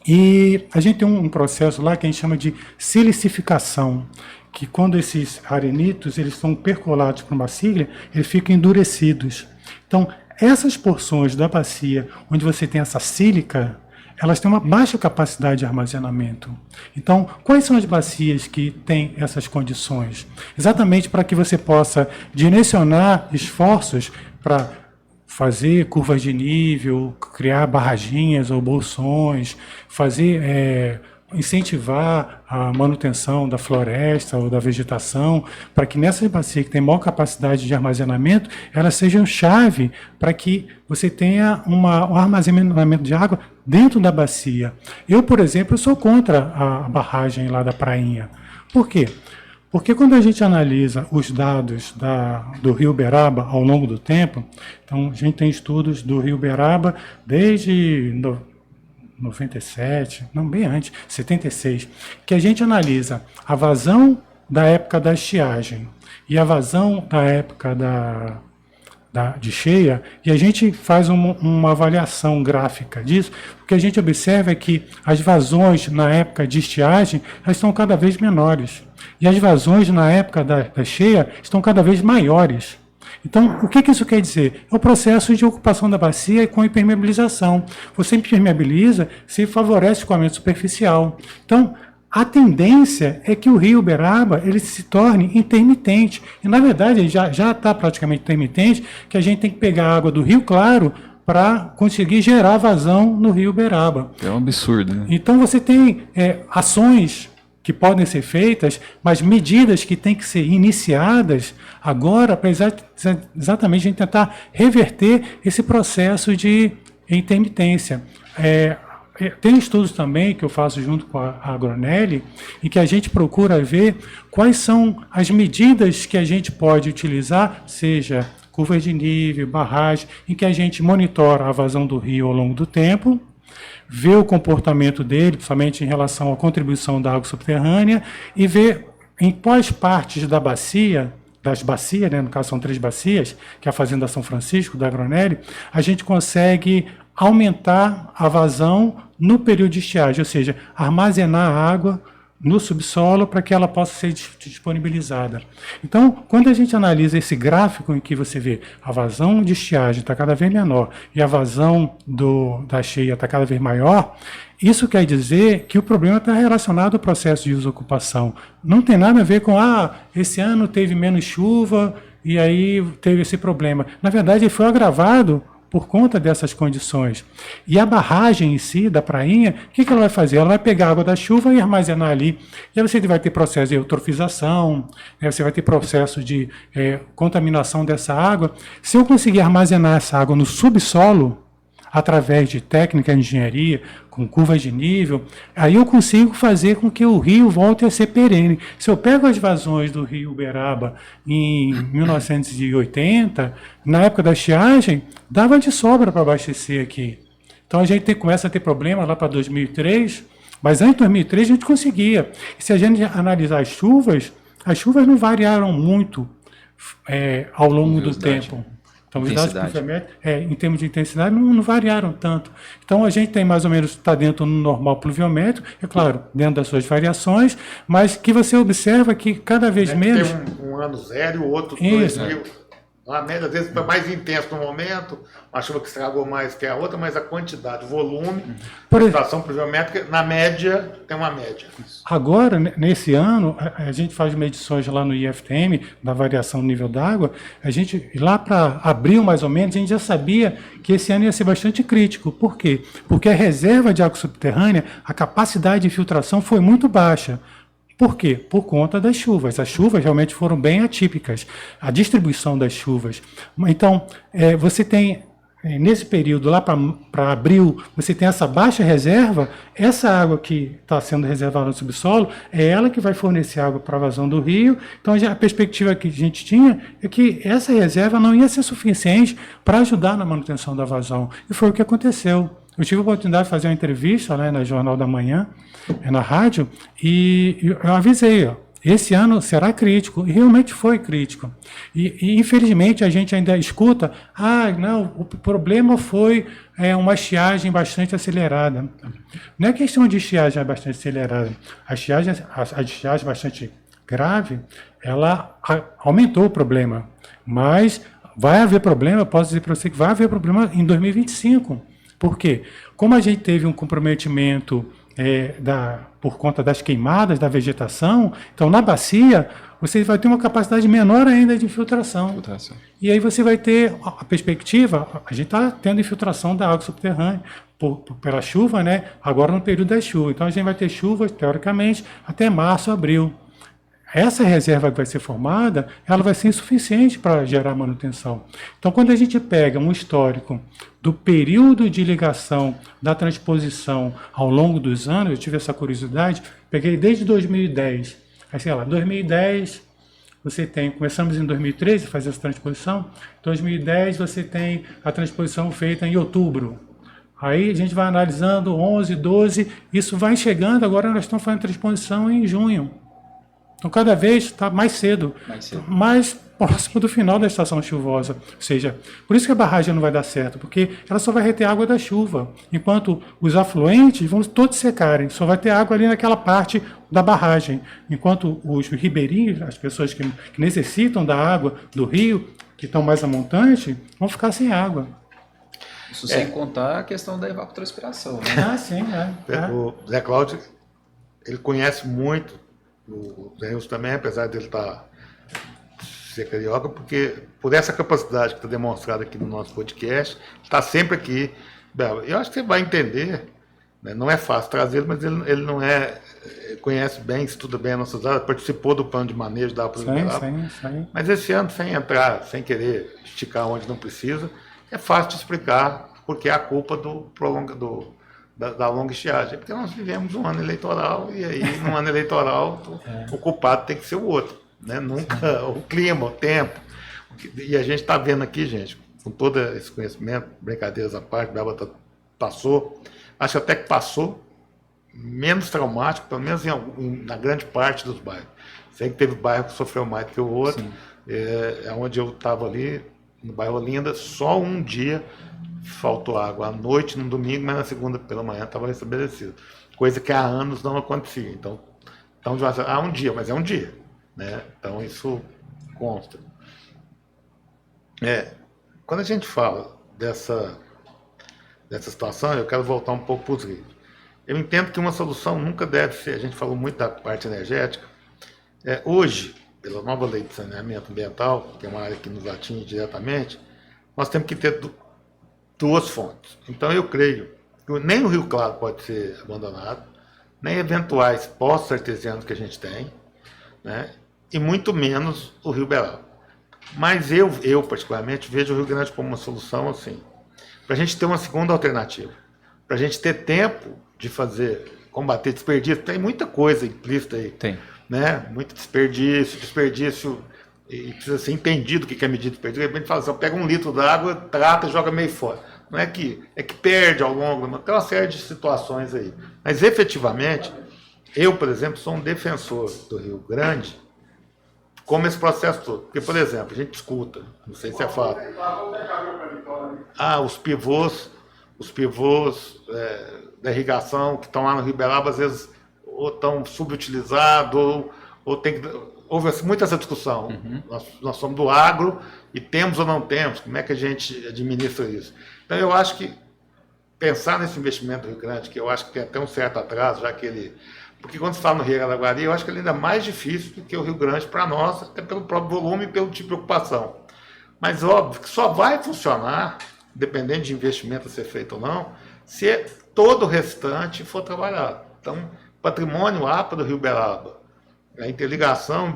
B: e a gente tem um processo lá que a gente chama de silicificação, que quando esses arenitos eles são percolados por uma sília, eles ficam endurecidos. Então, essas porções da bacia onde você tem essa sílica, elas têm uma baixa capacidade de armazenamento. Então, quais são as bacias que têm essas condições? Exatamente para que você possa direcionar esforços para fazer curvas de nível, criar barraginhas ou bolsões, incentivar a manutenção da floresta ou da vegetação, para que nessas bacias que têm maior capacidade de armazenamento, elas sejam chave para que você tenha um armazenamento de água dentro da bacia. Eu, por exemplo, sou contra a barragem lá da Prainha. Por quê? Porque quando a gente analisa os dados do Rio Uberaba ao longo do tempo, então a gente tem estudos do Rio Uberaba desde 97, não, bem antes, 76, que a gente analisa a vazão da época da estiagem e a vazão da época de cheia, e a gente faz uma avaliação gráfica disso. O que a gente observa é que as vazões na época de estiagem elas estão cada vez menores, e as vazões na época da cheia estão cada vez maiores. Então, o que isso quer dizer? É o processo de ocupação da bacia com impermeabilização. Você impermeabiliza, se favorece o escoamento superficial. Então, a tendência é que o rio Uberaba ele se torne intermitente. E, na verdade, ele já está praticamente intermitente, que a gente tem que pegar a água do Rio Claro para conseguir gerar vazão no rio Uberaba.
C: É um absurdo, né?
B: Então, você tem ações que podem ser feitas, mas medidas que têm que ser iniciadas agora para exatamente a gente tentar reverter esse processo de intermitência. Tem estudos também que eu faço junto com a Agronelli, em que a gente procura ver quais são as medidas que a gente pode utilizar, seja curvas de nível, barragem, em que a gente monitora a vazão do rio ao longo do tempo, ver o comportamento dele, principalmente em relação à contribuição da água subterrânea, e ver em quais partes das bacias, né, no caso são 3 bacias, que é a Fazenda São Francisco, da Agronelli, a gente consegue aumentar a vazão no período de estiagem, ou seja, armazenar a água no subsolo para que ela possa ser disponibilizada. Então, quando a gente analisa esse gráfico em que você vê a vazão de estiagem está cada vez menor e a vazão da cheia está cada vez maior, isso quer dizer que o problema está relacionado ao processo de uso-ocupação. Não tem nada a ver com, esse ano teve menos chuva e aí teve esse problema. Na verdade, ele foi agravado por conta dessas condições. E a barragem em si, da prainha, o que ela vai fazer? Ela vai pegar a água da chuva e armazenar ali. E aí você vai ter processo de eutrofização, você vai ter processo de contaminação dessa água. Se eu conseguir armazenar essa água no subsolo, através de técnica de engenharia, com curvas de nível, aí eu consigo fazer com que o rio volte a ser perene. Se eu pego as vazões do rio Uberaba em 1980, na época da estiagem, dava de sobra para abastecer aqui. Então a gente começa a ter problema lá para 2003, mas antes de 2003 a gente conseguia. E se a gente analisar as chuvas não variaram muito ao longo do tempo. Então, os dados em termos de intensidade não variaram tanto. Então, a gente tem mais ou menos, está dentro do normal pluviométrico, é claro, dentro das suas variações, mas que você observa que cada vez menos...
A: Tem um ano 0 e o outro 2000. A média, às vezes, foi mais intenso no momento, uma chuva que estragou mais que a outra, mas a quantidade, o volume, a situação pluviométrica, na média, tem uma média.
B: Agora, nesse ano, a gente faz medições lá no IFTM, da variação do nível d'água, lá para abril, mais ou menos, a gente já sabia que esse ano ia ser bastante crítico. Por quê? Porque a reserva de água subterrânea, a capacidade de infiltração foi muito baixa. Por quê? Por conta das chuvas. As chuvas realmente foram bem atípicas, a distribuição das chuvas. Então, você tem, nesse período, lá para abril, você tem essa baixa reserva, essa água que está sendo reservada no subsolo, é ela que vai fornecer água para a vazão do rio. Então, a perspectiva que a gente tinha é que essa reserva não ia ser suficiente para ajudar na manutenção da vazão. E foi o que aconteceu. eu tive a oportunidade de fazer uma entrevista, né, no Jornal da Manhã, na rádio, e eu avisei, ó, esse ano será crítico, e realmente foi crítico. Infelizmente, a gente ainda escuta, não, o problema foi uma estiagem bastante acelerada. Não é questão de estiagem bastante acelerada. A estiagem bastante grave, ela aumentou o problema. Mas vai haver problema, eu posso dizer para você que vai haver problema em 2025. Por quê? Como a gente teve um comprometimento por conta das queimadas da vegetação, então na bacia você vai ter uma capacidade menor ainda de infiltração. E aí você vai ter a perspectiva, a gente está tendo infiltração da água subterrânea pela chuva, né? Agora no período das chuvas. Então a gente vai ter chuvas, teoricamente, até março, abril. Essa reserva que vai ser formada, ela vai ser insuficiente para gerar manutenção. Então, quando a gente pega um histórico do período de ligação da transposição ao longo dos anos, eu tive essa curiosidade, peguei desde 2010. Aí, sei lá, 2010, você tem, começamos em 2013 a fazer essa transposição, 2010 você tem a transposição feita em outubro. Aí a gente vai analisando 11, 12, isso vai chegando, agora nós estamos fazendo transposição em junho. Então, cada vez está mais cedo, mais próximo do final da estação chuvosa. Ou seja, por isso que a barragem não vai dar certo, porque ela só vai reter água da chuva, enquanto os afluentes vão todos secarem, só vai ter água ali naquela parte da barragem, enquanto os ribeirinhos, as pessoas que necessitam da água do rio, que estão mais a montante, vão ficar sem água.
C: Isso sem contar a questão da evapotranspiração, né?
B: Sim,
A: O Zé Cláudio, ele conhece muito o Zé Nilson também, apesar de ele ser carioca, porque por essa capacidade que está demonstrada aqui no nosso podcast, está sempre aqui. Eu acho que você vai entender, né? Não é fácil trazê-lo, mas ele não ele conhece bem, estuda bem a nossa área, participou do plano de manejo da
B: sim.
A: Mas esse ano, sem entrar, sem querer esticar onde não precisa, é fácil de explicar porque é a culpa da longa estiagem, porque nós vivemos um ano eleitoral e aí no ano eleitoral o culpado tem que ser o outro, né? Nunca o clima, o tempo. E a gente está vendo aqui, gente, com todo esse conhecimento, brincadeiras à parte, Bela passou, acho até que passou menos traumático, pelo menos na grande parte dos bairros. Sei que teve bairro que sofreu mais do que o outro, onde eu estava ali, no bairro Olinda, só um dia faltou água à noite, no domingo, mas na segunda pela manhã estava restabelecido. Coisa que há anos não acontecia. Então um dia, mas é um dia, né? Então isso consta. Quando a gente fala dessa situação, eu quero voltar um pouco para os rios. Eu entendo que uma solução nunca deve ser, a gente falou muito da parte energética, hoje, pela nova lei de saneamento ambiental, que é uma área que nos atinge diretamente, nós temos que ter duas fontes. Então eu creio que nem o Rio Claro pode ser abandonado, nem eventuais poços artesianos que a gente tem, né? E muito menos o Rio Beraba. Mas eu particularmente vejo o Rio Grande como uma solução assim, para a gente ter uma segunda alternativa, para a gente ter tempo de combater desperdício. Tem muita coisa implícita aí, né? Muito desperdício e precisa ser entendido o que é medir desperdício. De repente fala assim, pega 1 litro d'água, trata e joga meio fora. Não é que perde ao longo, tem uma série de situações aí. Mas efetivamente, eu, por exemplo, sou um defensor do Rio Grande como esse processo todo. Porque, por exemplo, a gente escuta, não sei se é fato, os pivôs da irrigação que estão lá no Rio Beraba, às vezes ou estão subutilizados, ou tem que... Houve muita essa discussão. Nós somos do agro e temos ou não temos, como é que a gente administra isso? Então eu acho que pensar nesse investimento do Rio Grande, que eu acho que tem até um certo atraso, já que ele... Porque quando se fala no Rio Araguari, eu acho que ele ainda é mais difícil do que o Rio Grande para nós, até pelo próprio volume e pelo tipo de ocupação. Mas óbvio que só vai funcionar, dependendo de investimento a ser feito ou não, se todo o restante for trabalhado. Então, patrimônio APA do Rio Beraba, a interligação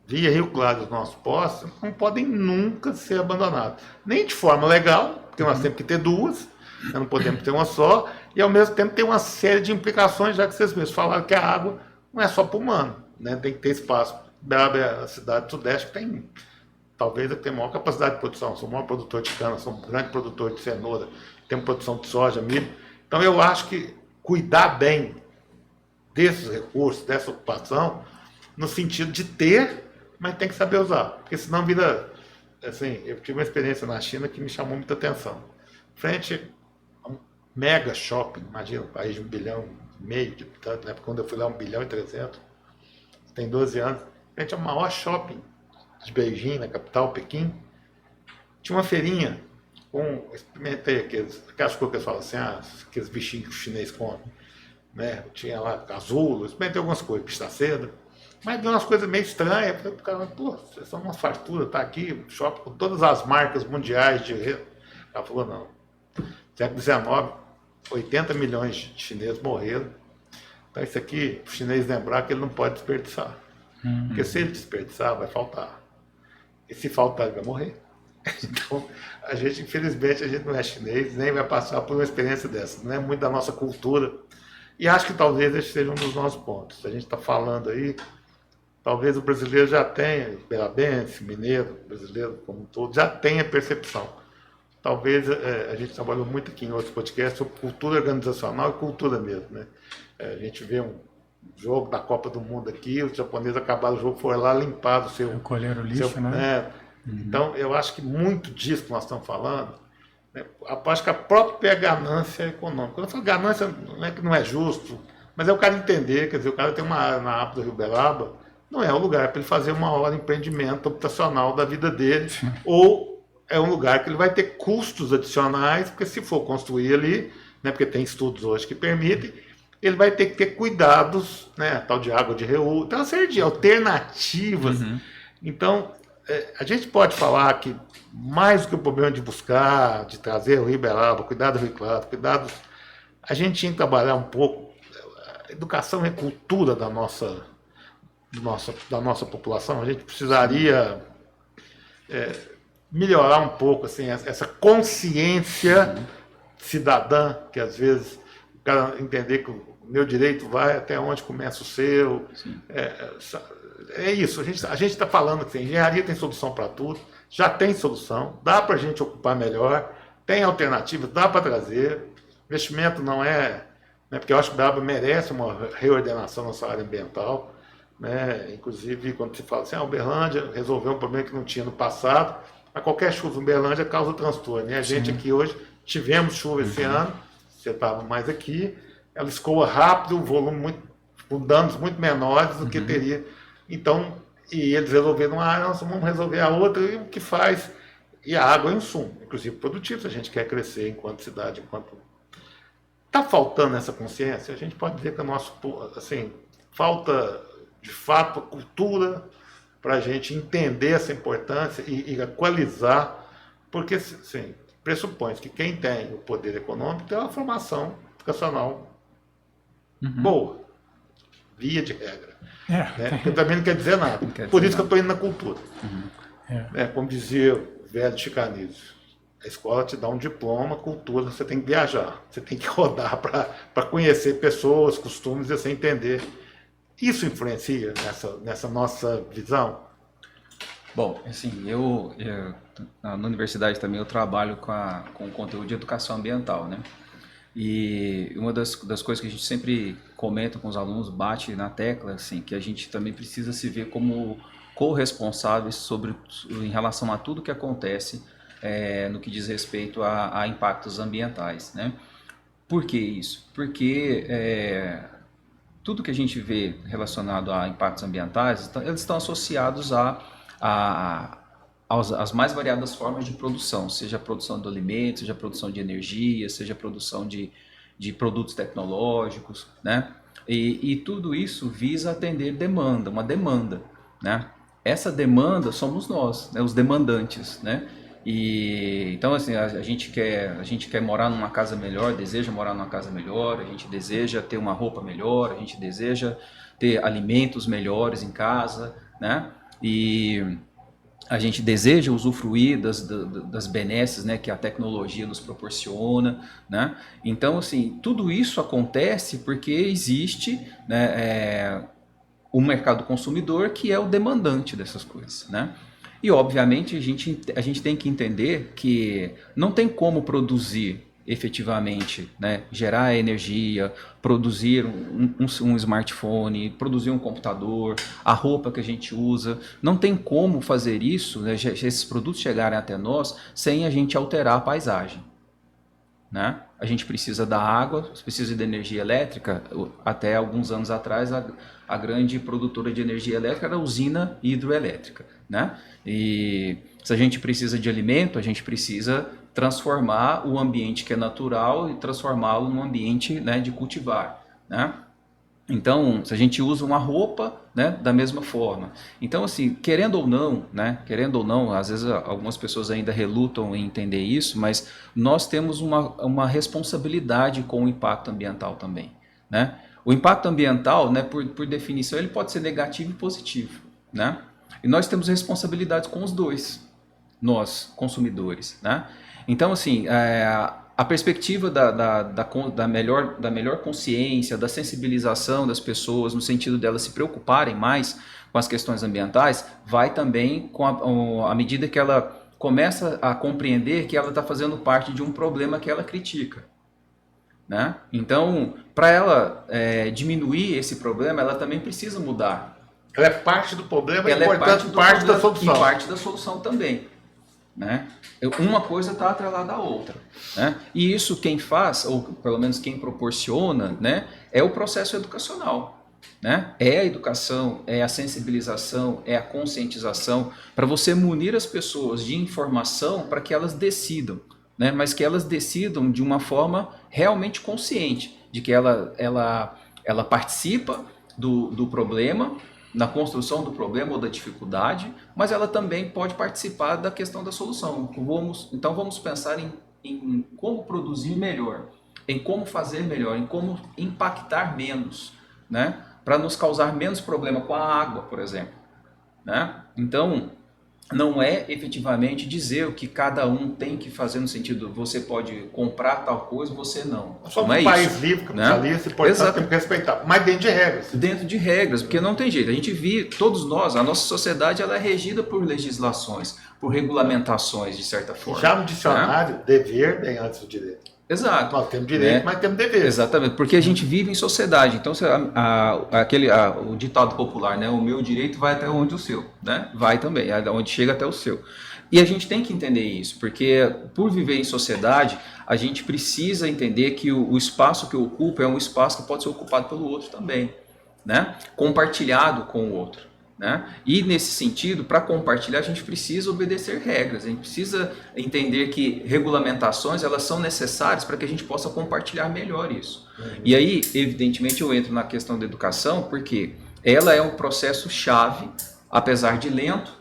A: via Rio Claro dos nossos postos não podem nunca ser abandonados. Nem de forma legal, porque nós temos que ter duas, nós não podemos ter uma só, e ao mesmo tempo tem uma série de implicações, já que vocês mesmos falaram que a água não é só para o humano, né? Tem que ter espaço. Beraba é a cidade do Sudeste que tem, talvez, a maior capacidade de produção. Sou o maior produtor de cana, sou um grande produtor de cenoura, temos produção de soja, milho. Então, eu acho que cuidar bem desses recursos, dessa ocupação, no sentido de ter, mas tem que saber usar, porque senão vira, assim, eu tive uma experiência na China que me chamou muita atenção. Frente a um mega shopping, imagina, um país de 1,5 bilhão de habitantes, né? Quando eu fui lá 1,3 bilhão, tem 12 anos, frente ao maior shopping de Beijing, na capital, Pequim, tinha uma feirinha experimentei aquelas coisas que eu falo assim, aqueles bichinhos que o chinês come, né? Tinha lá casulo, experimentei algumas coisas, pistaceira, mas deu umas coisas meio estranhas. Eu falei pro cara, pô, vocês são uma fartura, tá aqui, shopping com todas as marcas mundiais de... Ela falou, não, século XIX, 80 milhões de chineses morreram, então isso aqui, o chinês lembrar que ele não pode desperdiçar, porque se ele desperdiçar, vai faltar, e se faltar, ele vai morrer. Então, a gente, infelizmente, a gente não é chinês, nem vai passar por uma experiência dessa. Não é muito da nossa cultura. E acho que talvez esse seja um dos nossos pontos. A gente está falando aí, talvez o brasileiro já tenha, berabense, mineiro, brasileiro como um todo, já tenha percepção. Talvez a gente trabalhou muito aqui em outros podcasts sobre cultura organizacional e cultura mesmo, né? A gente vê um jogo da Copa do Mundo aqui, os japoneses acabaram o jogo, foram lá limpar o seu...
B: Colheram o lixo, né?
A: Então, eu acho que muito disso que nós estamos falando, né, acho que a própria ganância econômica. Quando eu falo ganância, não é que não é justo, mas é o cara entender, quer dizer, o cara tem uma área na APA do Rio Beraba, não é o lugar para ele fazer uma hora de empreendimento habitacional da vida dele, ou é um lugar que ele vai ter custos adicionais, porque se for construir ali, né, porque tem estudos hoje que permitem, ele vai ter que ter cuidados, né, tal de água de reuso, tem uma série de alternativas. Então, a gente pode falar que mais do que o problema de buscar, de trazer o Rio Beraba, cuidar do Rio Claro, a gente tinha que trabalhar um pouco. A educação e cultura da nossa população. A gente precisaria melhorar um pouco assim, essa consciência cidadã, que às vezes o cara entender que o meu direito vai até onde começa o seu. É isso, a gente está falando que a engenharia tem solução para tudo, já tem solução, dá para a gente ocupar melhor, tem alternativas, dá para trazer, investimento não é, né, porque eu acho que o Beraba merece uma reordenação na sua área ambiental, né, inclusive quando se fala assim, Uberlândia resolveu um problema que não tinha no passado, mas qualquer chuva em Uberlândia causa transtorno, e a gente aqui hoje tivemos chuva esse ano, você estava mais aqui, ela escoa rápido, volume com danos muito menores do que teria. Então, e eles resolveram uma área, nós vamos resolver a outra, e o que faz? E a água é um insumo, inclusive produtivo, se a gente quer crescer enquanto cidade, enquanto... Está faltando essa consciência? A gente pode dizer que o nosso, assim, falta, de fato, a cultura para a gente entender essa importância e equalizar, porque, assim, pressupõe que quem tem o poder econômico tem uma formação educacional boa, via de regra. Porque também não quer dizer nada. Por isso que eu estou indo na cultura. Como dizia o velho Chicanísio, a escola te dá um diploma, cultura, você tem que viajar, você tem que rodar para conhecer pessoas, costumes e você entender. Isso influencia nessa nossa visão?
C: Bom, assim, eu na universidade também eu trabalho com conteúdo de educação ambiental, né? E uma das coisas que a gente sempre comenta com os alunos, bate na tecla, assim, que a gente também precisa se ver como corresponsáveis em relação a tudo que acontece no que diz respeito a impactos ambientais, né? Por que isso? Porque tudo que a gente vê relacionado a impactos ambientais, eles estão associados às mais variadas formas de produção, seja a produção de alimentos, seja a produção de energia, seja a produção de produtos tecnológicos, né? E tudo isso visa atender uma demanda, né? Essa demanda somos nós, né? Os demandantes, né? E então assim, a gente quer morar numa casa melhor, deseja morar numa casa melhor, a gente deseja ter uma roupa melhor, a gente deseja ter alimentos melhores em casa, né? E a gente deseja usufruir das benesses, né, que a tecnologia nos proporciona, né? Então, assim, tudo isso acontece porque existe, né, o mercado consumidor que é o demandante dessas coisas, né? E, obviamente, a gente tem que entender que não tem como produzir efetivamente, né, gerar energia, produzir um smartphone, produzir um computador, a roupa que a gente usa. Não tem como fazer isso, né, esses produtos chegarem até nós sem a gente alterar a paisagem. Né? A gente precisa da água, precisa de energia elétrica. Até alguns anos atrás, a grande produtora de energia elétrica era a usina hidroelétrica. Né? E se a gente precisa de alimento, a gente precisa transformar o ambiente que é natural e transformá-lo num ambiente, né, de cultivar. Né? Então, se a gente usa uma roupa, né, da mesma forma. Então, assim, querendo ou não, às vezes algumas pessoas ainda relutam em entender isso, mas nós temos uma responsabilidade com o impacto ambiental também. Né? O impacto ambiental, né, por definição, ele pode ser negativo e positivo. Né? E nós temos responsabilidades com os dois, nós, consumidores. Né? Então, assim, a perspectiva da melhor consciência, da sensibilização das pessoas, no sentido delas se preocuparem mais com as questões ambientais, vai também à medida que ela começa a compreender que ela está fazendo parte de um problema que ela critica. Né? Então, para ela diminuir esse problema, ela também precisa mudar.
A: Ela é parte do problema
C: ela
A: e, portanto, parte da solução.
C: E parte da solução também. Né? Uma coisa está atrelada à outra. Né? E isso quem faz, ou pelo menos quem proporciona, né, é o processo educacional. Né? É a educação, é a sensibilização, é a conscientização, para você munir as pessoas de informação para que elas decidam. Né? Mas que elas decidam de uma forma realmente consciente, de que ela participa do problema, na construção do problema ou da dificuldade, mas ela também pode participar da questão da solução. Então vamos pensar em como produzir melhor, em como fazer melhor, em como impactar menos, né? Para nos causar menos problema com a água, por exemplo. Né? Então, não é efetivamente dizer o que cada um tem que fazer no sentido você pode comprar tal coisa, você não.
A: Nós somos
C: não é
A: um país
C: isso,
A: livre,
C: né?
A: capitalista, e portanto temos que respeitar, mas dentro de regras.
C: Dentro de regras, porque não tem jeito. A gente vive, todos nós, a nossa sociedade ela é regida por legislações, por regulamentações, de certa forma.
A: Já no dicionário, né? Dever vem antes do direito.
C: Exato.
A: Nós temos direito, né? Mas temos dever.
C: Exatamente, porque a gente vive em sociedade. Então, o ditado popular, né? O meu direito vai até onde o seu, né? Vai também, onde chega até o seu. E a gente tem que entender isso, porque por viver em sociedade, a gente precisa entender que o espaço que eu ocupo é um espaço que pode ser ocupado pelo outro também, né? Compartilhado com o outro. Né? E nesse sentido, para compartilhar, a gente precisa obedecer regras, a gente precisa entender que regulamentações elas são necessárias para que a gente possa compartilhar melhor isso. E aí, evidentemente, eu entro na questão da educação, porque ela é um processo chave, apesar de lento,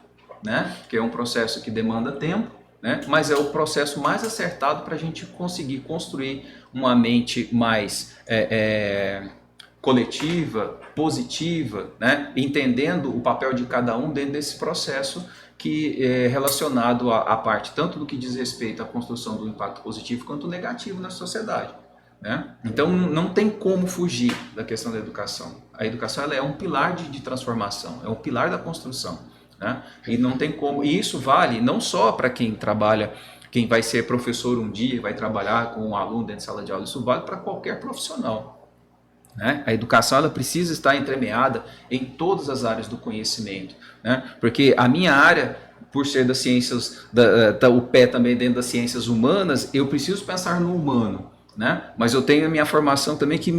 C: né? Que é um processo que demanda tempo, né? Mas é o processo mais acertado para a gente conseguir construir uma mente mais coletiva, positiva, né? Entendendo o papel de cada um dentro desse processo que é relacionado à parte tanto do que diz respeito à construção do impacto positivo quanto negativo na sociedade. Né? Então não tem como fugir da questão da educação. A educação ela é um pilar de transformação, é um pilar da construção. Né? E não tem como. E isso vale não só para quem trabalha, quem vai ser professor um dia, vai trabalhar com um aluno dentro de sala de aula, isso vale para qualquer profissional. Né? A educação ela precisa estar entremeada em todas as áreas do conhecimento, né? Porque a minha área, por ser das ciências, o pé também dentro das ciências humanas, eu preciso pensar no humano, né? Mas eu tenho a minha formação também que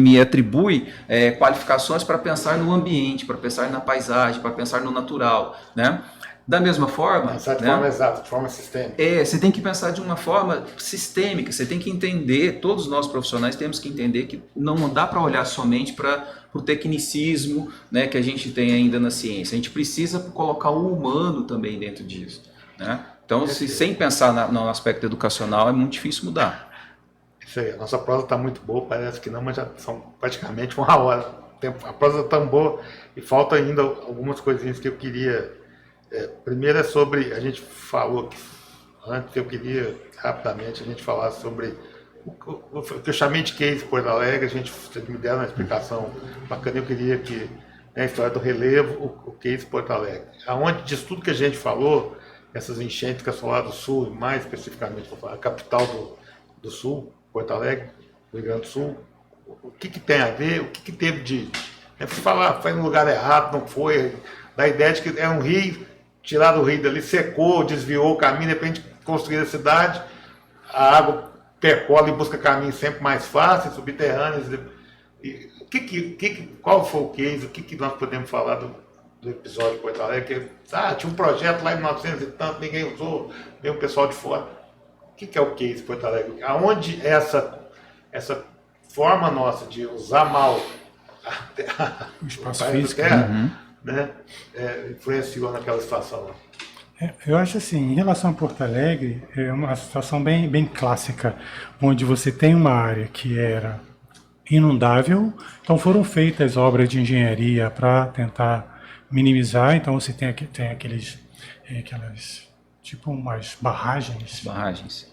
C: me atribui qualificações para pensar no ambiente, para pensar na paisagem, para pensar no natural, né? Da mesma forma...
A: Pensar de forma exata, de forma sistêmica.
C: Você tem que pensar de uma forma sistêmica, você tem que entender, todos nós profissionais temos que entender que não dá para olhar somente para o tecnicismo, né, que a gente tem ainda na ciência. A gente precisa colocar o humano também dentro disso. Né? Então, sem pensar no aspecto educacional, é muito difícil mudar.
A: Isso aí, a nossa prosa está muito boa, parece que não, mas já são praticamente 1 hora. A prosa está tão boa e falta ainda algumas coisinhas que eu queria... primeiro é sobre, a gente falou que antes, eu queria rapidamente a gente falar sobre o que eu chamei de case Porto Alegre, vocês me deram uma explicação bacana, eu queria que, né, a história do relevo, o case Porto Alegre, aonde disso tudo que a gente falou, essas enchentes que assolaram do Sul, mais especificamente, vou falar, a capital do Sul, Porto Alegre, Rio Grande do Sul, o que tem a ver, o que teve de... falar, foi no lugar errado, não foi, da ideia de que é um rio, tiraram o rio dali, secou, desviou o caminho, de repente construíram a cidade, a água percola e busca caminhos sempre mais fáceis, subterrâneos. Qual foi o case? O que nós podemos falar do episódio de Porto Alegre? Tinha um projeto lá em 1900 e tanto, ninguém usou, veio o pessoal de fora. O que é o case de Porto Alegre? Aonde essa forma nossa de usar mal
B: O espaço
A: país
B: físico,
A: terra, né, influenciou naquela situação lá?
B: Eu acho assim, em relação a Porto Alegre, é uma situação bem clássica, onde você tem uma área que era inundável, então foram feitas obras de engenharia para tentar minimizar, então você tem aquelas, tipo umas barragens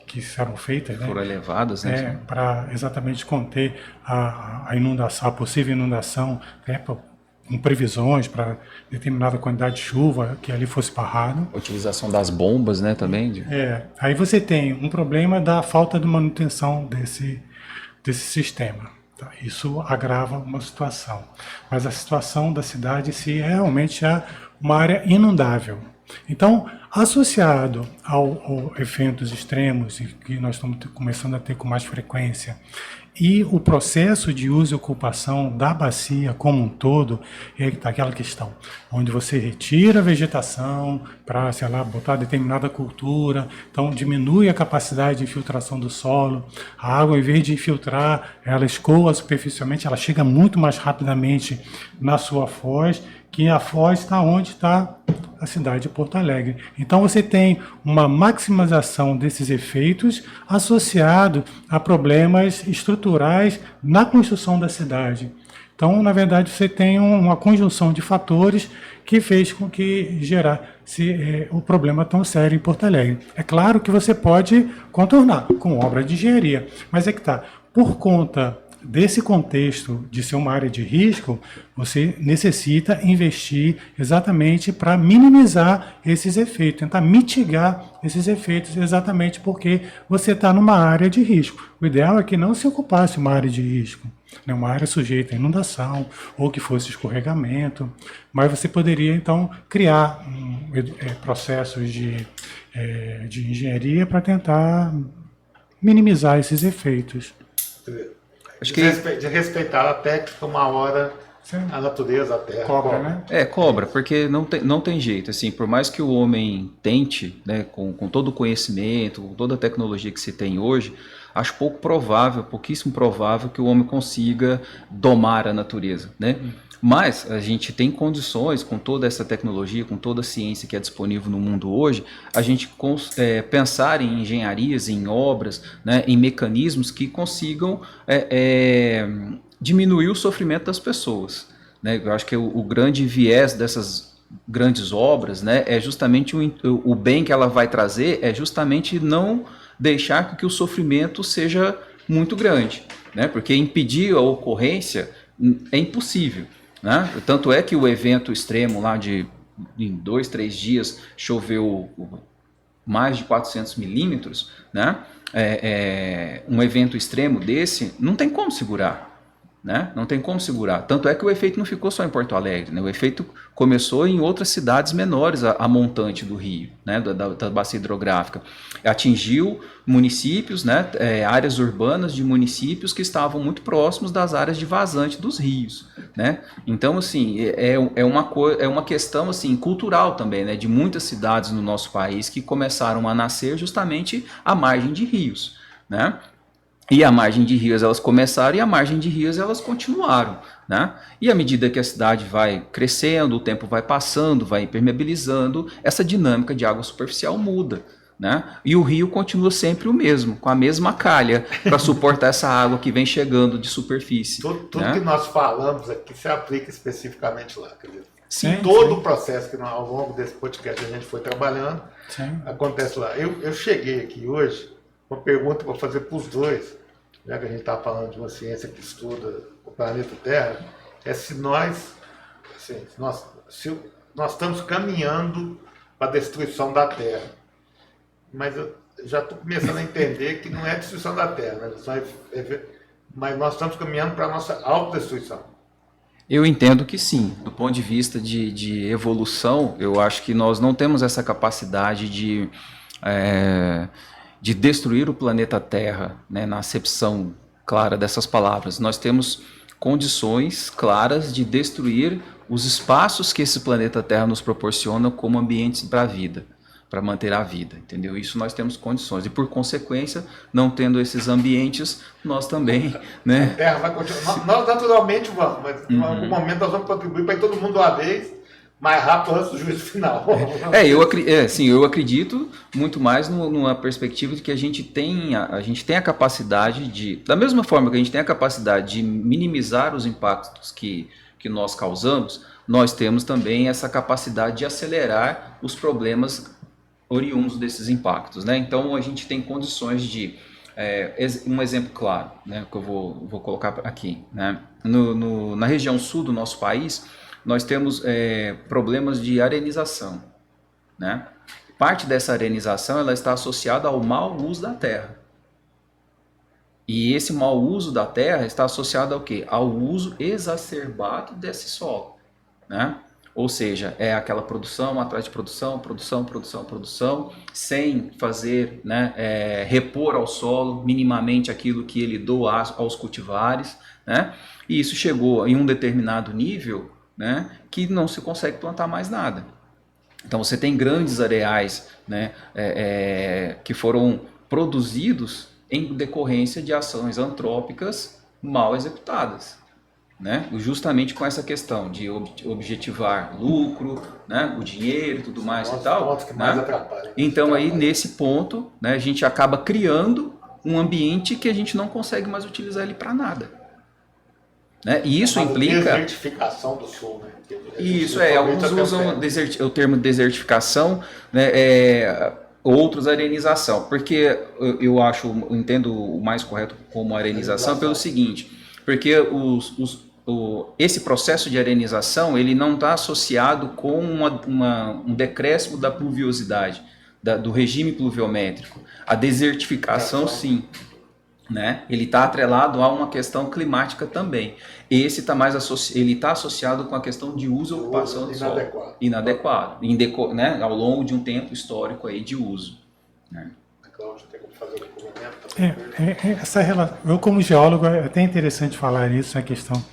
B: que foram feitas, né?
C: Foram elevadas, né?
B: Para exatamente conter a inundação, a possível inundação, né? Com previsões para determinada quantidade de chuva que ali fosse barrado.
C: A utilização das bombas, né, também.
B: Aí você tem um problema da falta de manutenção desse sistema. Tá? Isso agrava uma situação. Mas a situação da cidade se realmente é uma área inundável. Então, associado ao eventos extremos, e que nós estamos começando a ter com mais frequência, e o processo de uso e ocupação da bacia como um todo, é aquela questão, onde você retira a vegetação para, sei lá, botar determinada cultura, então diminui a capacidade de infiltração do solo, a água, em vez de infiltrar, ela escoa superficialmente, ela chega muito mais rapidamente na sua foz, que a foz está onde está a cidade de Porto Alegre. Então você tem uma maximização desses efeitos associado a problemas estruturais na construção da cidade. Então, na verdade, você tem uma conjunção de fatores que fez com que gerasse o problema tão sério em Porto Alegre. É claro que você pode contornar com obra de engenharia, mas é que está, por conta desse contexto de ser uma área de risco, você necessita investir exatamente para minimizar esses efeitos, tentar mitigar esses efeitos exatamente porque você está numa área de risco. O ideal é que não se ocupasse uma área de risco, né, uma área sujeita a inundação ou que fosse escorregamento, mas você poderia então criar processos de engenharia para tentar minimizar esses efeitos.
A: Acho que de respeitar a técnica, uma hora, a natureza, a terra.
B: Cobra, né?
C: Cobra, porque não tem jeito. Assim, por mais que o homem tente, né, com todo o conhecimento, com toda a tecnologia que se tem hoje, acho pouquíssimo provável que o homem consiga domar a natureza, né? Mas a gente tem condições, com toda essa tecnologia, com toda a ciência que é disponível no mundo hoje, a gente pensar em engenharias, em obras, né, em mecanismos que consigam diminuir o sofrimento das pessoas. Né? Eu acho que o grande viés dessas grandes obras, né, é justamente o bem que ela vai trazer, é justamente não deixar que o sofrimento seja muito grande, né? Porque impedir a ocorrência é impossível. Né? Tanto é que o evento extremo lá em 2, 3 dias choveu mais de 400 milímetros, né? Um evento extremo desse não tem como segurar. Né? Não tem como segurar. Tanto é que o efeito não ficou só em Porto Alegre, né? O efeito começou em outras cidades menores, a montante do rio, né? da bacia hidrográfica. Atingiu municípios, né? Áreas urbanas de municípios que estavam muito próximos das áreas de vazante dos rios. Né? Então, assim, é uma questão assim, cultural também, né? De muitas cidades no nosso país que começaram a nascer justamente à margem de rios. Né? E a margem de rios elas começaram e a margem de rios elas continuaram. Né? E à medida que a cidade vai crescendo, o tempo vai passando, vai impermeabilizando, essa dinâmica de água superficial muda. Né? E o rio continua sempre o mesmo, com a mesma calha, para suportar essa água que vem chegando de superfície.
A: Tudo
C: né?
A: que nós falamos aqui se aplica especificamente lá. Quer dizer,
B: Sim,
A: todo
B: sim.
A: o processo que ao longo desse podcast a gente foi trabalhando,
B: Sim.
A: acontece lá. Eu cheguei aqui hoje, uma pergunta para fazer para os dois, já que a gente está falando de uma ciência que estuda o planeta Terra, é se nós estamos caminhando para a destruição da Terra. Mas eu já estou começando a entender que não é destruição da Terra, né? Mas nós estamos caminhando para a nossa autodestruição.
C: Eu entendo que sim. Do ponto de vista de evolução, eu acho que nós não temos essa capacidade de destruir o planeta Terra, né, na acepção clara dessas palavras. Nós temos condições claras de destruir os espaços que esse planeta Terra nos proporciona como ambientes para a vida, para manter a vida, entendeu? Isso nós temos condições e, por consequência, não tendo esses ambientes, nós também, né?
A: A Terra vai continuar. Nós naturalmente vamos, mas em algum momento nós vamos contribuir para ir todo mundo uma vez, mais rápido antes do juízo final.
C: Eu acredito muito mais numa perspectiva de que a gente tem a capacidade de, da mesma forma que a gente tem a capacidade de minimizar os impactos que nós causamos, nós temos também essa capacidade de acelerar os problemas oriundos desses impactos, né? Então a gente tem condições de, um exemplo claro, né, que eu vou colocar aqui, né? Na região sul do nosso país, nós temos problemas de arenização, né? Parte dessa arenização ela está associada ao mau uso da terra. E esse mau uso da terra está associado ao quê? Ao uso exacerbado desse solo, né? Ou seja, é aquela produção atrás de produção, sem fazer, né, repor ao solo minimamente aquilo que ele doa aos cultivares, né? E isso chegou em um determinado nível, né, que não se consegue plantar mais nada. Então você tem grandes areais, né, que foram produzidos em decorrência de ações antrópicas mal executadas, né? Justamente com essa questão de objetivar lucro, né, o dinheiro e tudo mais e tal,
A: que mais
C: né?
A: atrapalha.
C: Então aí nesse ponto, né, a gente acaba criando um ambiente que a gente não consegue mais utilizar ele para nada, né? E isso implica
A: desertificação do sul, né?
C: Isso alguns usam o termo desertificação, né, outros arenização, porque eu entendo o mais correto como arenização pelo seguinte, porque esse processo de arenização ele não está associado com um decréscimo da pluviosidade, do regime pluviométrico. A desertificação, sim, né? Ele está atrelado a uma questão climática também. Esse está ele está associado com a questão de uso e ocupação do solo inadequado, né? Ao longo de um tempo histórico aí de uso, né?
B: Essa relação, eu como geólogo é até interessante falar isso, a questão,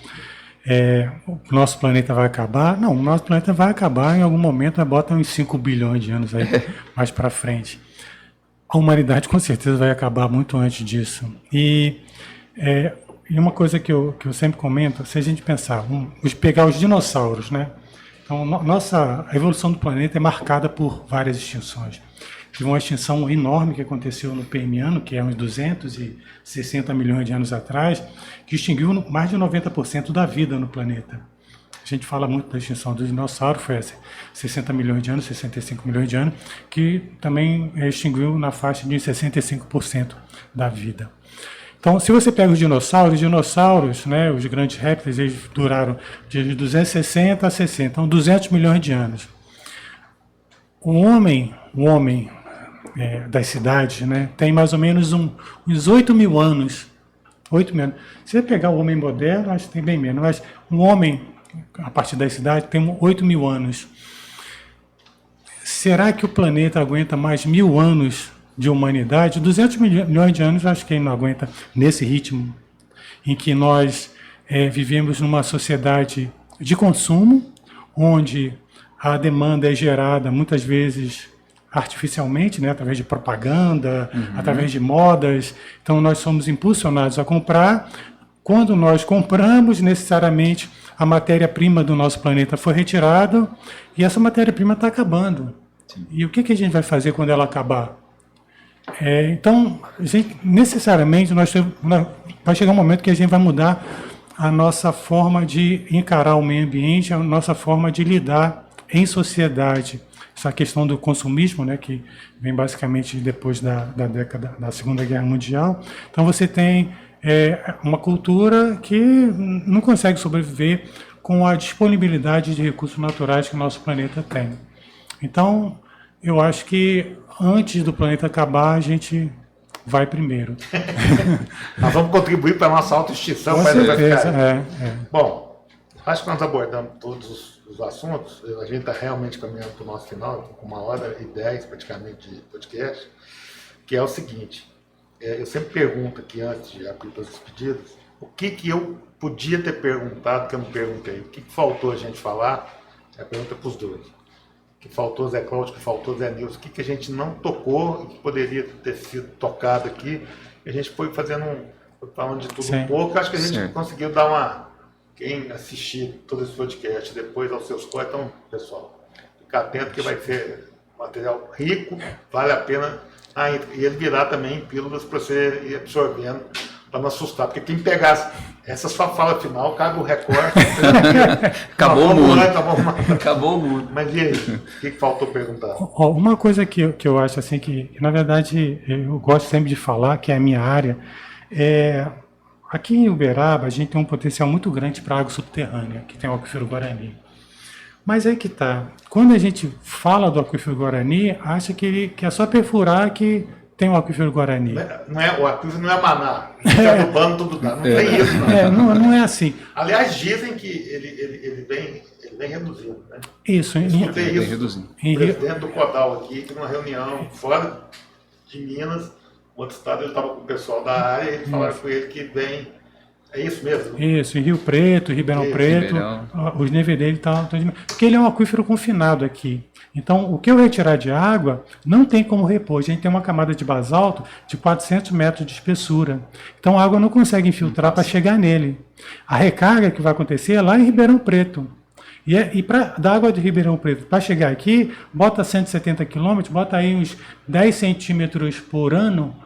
B: o nosso planeta vai acabar? Não, o nosso planeta vai acabar em algum momento, bota uns 5 bilhões de anos aí mais para frente. A humanidade com certeza vai acabar muito antes disso. E uma coisa que eu sempre comento, se a gente pensar, pegar os dinossauros, né? Então, a evolução do planeta é marcada por várias extinções. Teve uma extinção enorme que aconteceu no Permiano, que é uns 260 milhões de anos atrás, que extinguiu mais de 90% da vida no planeta. A gente fala muito da extinção do dinossauro, foi 60 milhões de anos, 65 milhões de anos, que também extinguiu na faixa de 65% da vida. Então, se você pega os dinossauros, né, os grandes répteis, eles duraram de 260 a 60, então 200 milhões de anos. O homem das cidades, né, tem mais ou menos uns 8 mil anos. 8 mil anos. Se você pegar o homem moderno, acho que tem bem menos, mas um homem, a partir da cidade, tem 8 mil anos. Será que o planeta aguenta mais 1000 anos de humanidade? 200 milhões de anos, acho que ele não aguenta nesse ritmo, em que nós vivemos numa sociedade de consumo, onde a demanda é gerada muitas vezes artificialmente, né, através de propaganda, através de modas. Então nós somos impulsionados a comprar. Quando nós compramos, necessariamente a matéria-prima do nosso planeta foi retirada e essa matéria-prima está acabando. Sim. E o que a gente vai fazer quando ela acabar? Então, necessariamente, vai chegar um momento que a gente vai mudar a nossa forma de encarar o meio ambiente, a nossa forma de lidar em sociedade. Essa questão do consumismo, né, que vem basicamente depois da Segunda Guerra Mundial. Então você tem uma cultura que não consegue sobreviver com a disponibilidade de recursos naturais que o nosso planeta tem. Então, Eu acho que antes do planeta acabar, a gente vai primeiro.
A: Nós vamos contribuir para a nossa autoextinção.
B: Com
A: para ela
B: certeza,
A: ficar aí.
B: é.
A: Bom, acho que nós abordamos todos os assuntos. A gente está realmente caminhando para o nosso final, com 1h10 praticamente de podcast, que é o seguinte. Eu sempre pergunto aqui, antes de abrir para as despedidas, o que eu podia ter perguntado que eu não perguntei? O que faltou a gente falar? É a pergunta para os dois. O que faltou Zé Cláudio, o que faltou Zé Nilson, o que a gente não tocou e que poderia ter sido tocado aqui. A gente foi falando de tudo
B: Sim.
A: um pouco. Acho que a gente
C: Certo.
A: conseguiu dar uma... Quem assistir todo esse podcast depois aos seus cortes, então, pessoal, fica atento que vai ser material rico, vale a pena. E ele virar também em pílulas para você ir absorvendo, para não assustar. Porque quem pegar essa sua fala final, cabe o recorte.
C: Acabou o mundo.
A: Acabou.
C: Acabou o mundo.
A: Mas e aí? O que faltou perguntar?
B: Ó, uma coisa que eu acho assim que, na verdade, eu gosto sempre de falar, que é a minha área, aqui em Uberaba a gente tem um potencial muito grande para água subterrânea, que tem o aquífero Guarani. Mas aí que tá, quando a gente fala do aquífero Guarani, acha que é só perfurar que tem o aquífero Guarani.
A: O aquífero não é Maná, fica adubando tudo dá. Não tem isso, não.
B: Não é assim.
A: Aliás, dizem que ele vem reduzindo, né?
B: Isso,
A: Escutei
C: Bem
A: isso.
C: reduzindo.
A: O presidente do Codal aqui, que numa reunião fora de Minas, outro estado, ele estava com o pessoal da área, e eles falaram com ele que vem. É isso mesmo?
B: Isso, em Rio Preto, Ribeirão
A: Isso,
B: Preto,
C: Ribeirão.
B: os níveis dele estão... Porque ele é um aquífero confinado aqui. Então, o que eu retirar de água não tem como repor. A gente tem uma camada de basalto de 400 metros de espessura. Então, a água não consegue infiltrar para chegar nele. A recarga que vai acontecer é lá em Ribeirão Preto. E da água de Ribeirão Preto para chegar aqui, bota 170 quilômetros, bota aí uns 10 centímetros por ano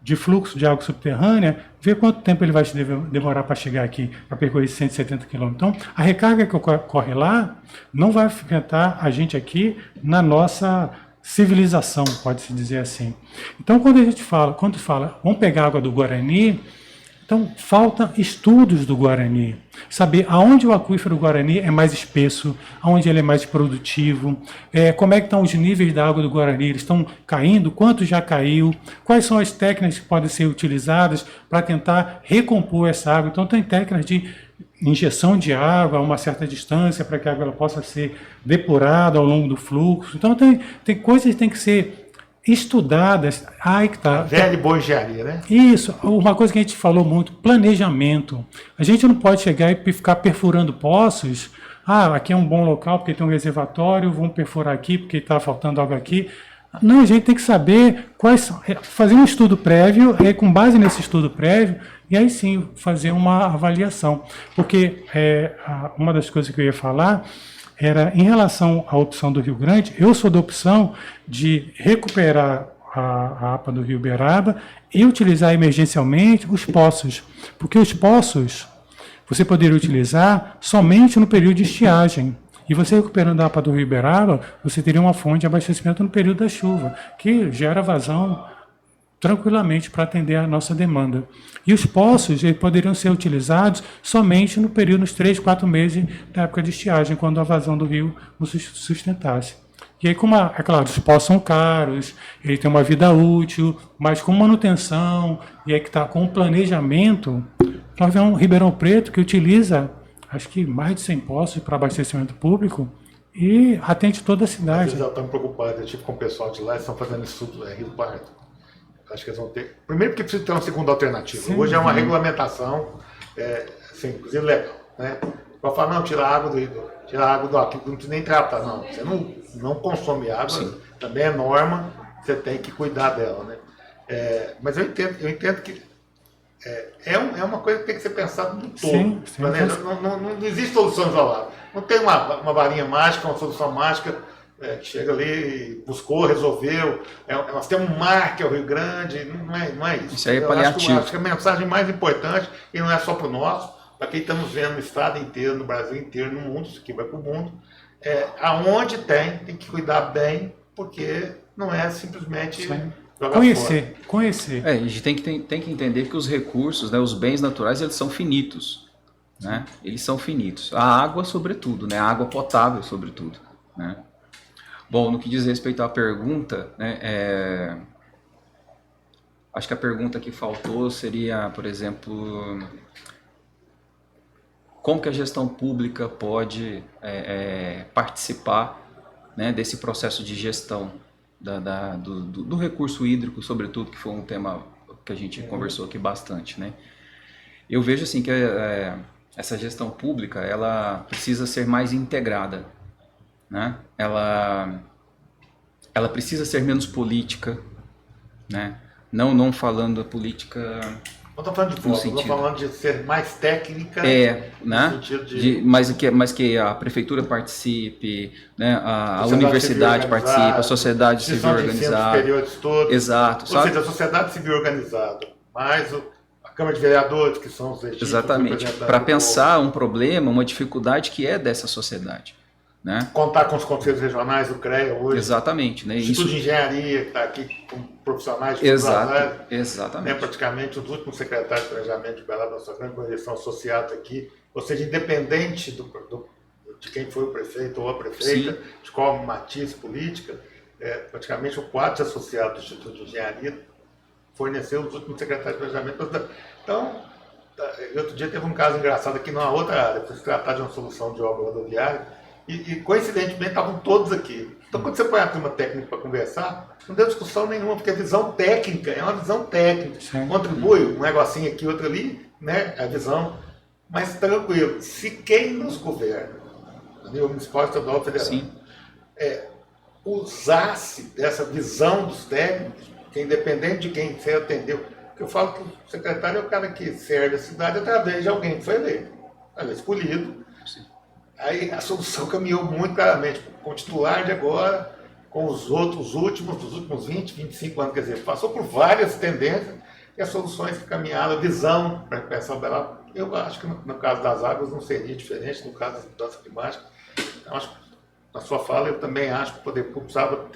B: de fluxo de água subterrânea, vê quanto tempo ele vai demorar para chegar aqui, para percorrer 170 quilômetros. Então, a recarga que ocorre lá não vai afetar a gente aqui na nossa civilização, pode-se dizer assim. Então, quando fala, vamos pegar a água do Guarani, então falta estudos do Guarani, saber aonde o aquífero Guarani é mais espesso, aonde ele é mais produtivo, como é que estão os níveis da água do Guarani, eles estão caindo, quanto já caiu, quais são as técnicas que podem ser utilizadas para tentar recompor essa água. Então tem técnicas de injeção de água a uma certa distância para que a água ela possa ser depurada ao longo do fluxo. Então tem coisas que têm que ser estudadas. Aí que tá.
A: Velha e boa engenharia, né?
B: Isso, uma coisa que a gente falou muito, planejamento. A gente não pode chegar e ficar perfurando poços. Aqui é um bom local porque tem um reservatório, vamos perfurar aqui porque está faltando água aqui. Não, a gente tem que saber fazer um estudo prévio, com base nesse estudo prévio, e aí sim fazer uma avaliação. Porque uma das coisas que eu ia falar era em relação à opção do Rio Grande, eu sou da opção de recuperar a APA do Rio Uberaba e utilizar emergencialmente os poços, porque os poços você poderia utilizar somente no período de estiagem. E você recuperando a APA do Rio Uberaba, você teria uma fonte de abastecimento no período da chuva, que gera vazão tranquilamente para atender a nossa demanda. E os poços poderiam ser utilizados somente no período, nos 3, 4 meses da época de estiagem, quando a vazão do rio nos sustentasse. E aí, como é claro, os poços são caros, ele tem uma vida útil, mas com manutenção, e aí que está com planejamento, nós vemos um Ribeirão Preto que utiliza, acho que mais de 100 poços para abastecimento público, e atende toda a
A: Às
B: cidade.
A: vezes elas estão preocupadas, eu tive com o pessoal de lá, eles estão fazendo estudo Rio Pardo. Acho que eles vão ter. Primeiro porque precisa ter uma segunda alternativa.
B: Sim,
A: hoje é uma regulamentação, assim, inclusive legal. Né? Para falar, não, tira a água do aquífero, não precisa nem tratar, não. Você não consome água, sim. Também é norma, você tem que cuidar dela. Né? Mas eu entendo que é uma coisa que tem que ser pensada no todo.
B: Sim,
A: não existe solução isolada. Não tem uma varinha mágica, uma solução mágica. Que chega ali, buscou, resolveu. Nós temos um mar que é o Rio Grande, não é isso.
C: Isso aí é paliativo.
A: Acho que a mensagem mais importante, e não é só para o nosso, para quem estamos vendo no estado inteiro, no Brasil inteiro, no mundo, isso aqui vai para o mundo, aonde tem que cuidar bem, porque não é simplesmente jogar fora.
B: Conhecer.
C: A gente tem que entender que os recursos, né, os bens naturais, eles são finitos. Né? Eles são finitos. A água, sobretudo, né? A água potável, sobretudo. Né? Bom, no que diz respeito à pergunta, né, acho que a pergunta que faltou seria, por exemplo, como que a gestão pública pode participar, né, desse processo de gestão do recurso hídrico, sobretudo, que foi um tema que a gente conversou aqui bastante, né? Eu vejo assim que essa gestão pública ela precisa ser mais integrada, né? Ela precisa ser menos política, né? Não falando política
A: Não estou falando de
C: no
A: voto, estou
C: sentido
A: falando de ser mais técnica
C: né?
A: no sentido de
C: Mas que a prefeitura participe, né? A
A: sociedade
C: universidade
A: civil
C: participe, a
A: organizada,
C: sociedade civil
A: instituição de ensino
C: organizada.
A: superiores todos.
C: Exato,
A: Ou
C: sabe?
A: seja, a sociedade civil organizada, mais a Câmara de Vereadores, que são os legítimos
C: Exatamente.
A: representantes
C: Para
A: do
C: pensar um problema, uma dificuldade que é dessa sociedade, né?
A: povo. Contar com os conselhos regionais, o CREA hoje.
C: Exatamente, né?
A: Instituto
C: Isso.
A: de Engenharia, que está aqui com profissionais de todas as áreas. Né,
C: Exatamente.
A: praticamente os últimos secretários de planejamento de Belaba, nossa grande maioria são associados aqui, ou seja, independente de quem foi o prefeito ou a prefeita,
C: Sim.
A: de qual matiz política, praticamente o quadro associado do Instituto de Engenharia forneceu os últimos secretários de planejamento. Então, outro dia teve um caso engraçado aqui numa outra área, para se tratar de uma solução de obra rodoviária, e coincidentemente estavam todos aqui. Então, quando você põe a turma técnica para conversar, não deu discussão nenhuma, porque a visão técnica é uma visão técnica.
B: Sim.
A: Contribui um negocinho aqui, outro ali, né? A visão. Mas tranquilo, se quem nos governa, a nível municipal, estadual, federal,
C: Sim.
A: usasse dessa visão dos técnicos, que independente de quem você atendeu, porque eu falo que o secretário é o cara que serve a cidade através de alguém que foi eleito, escolhido.
C: Sim.
A: Aí a solução caminhou muito claramente com o titular de agora, com os outros últimos, dos últimos 20, 25 anos, quer dizer, passou por várias tendências e as soluções que caminharam, a visão para pensar o Belaba. Eu acho que no caso das águas não seria diferente, no caso das mudanças climáticas. Então, acho que na sua fala eu também acho que o poder público precisava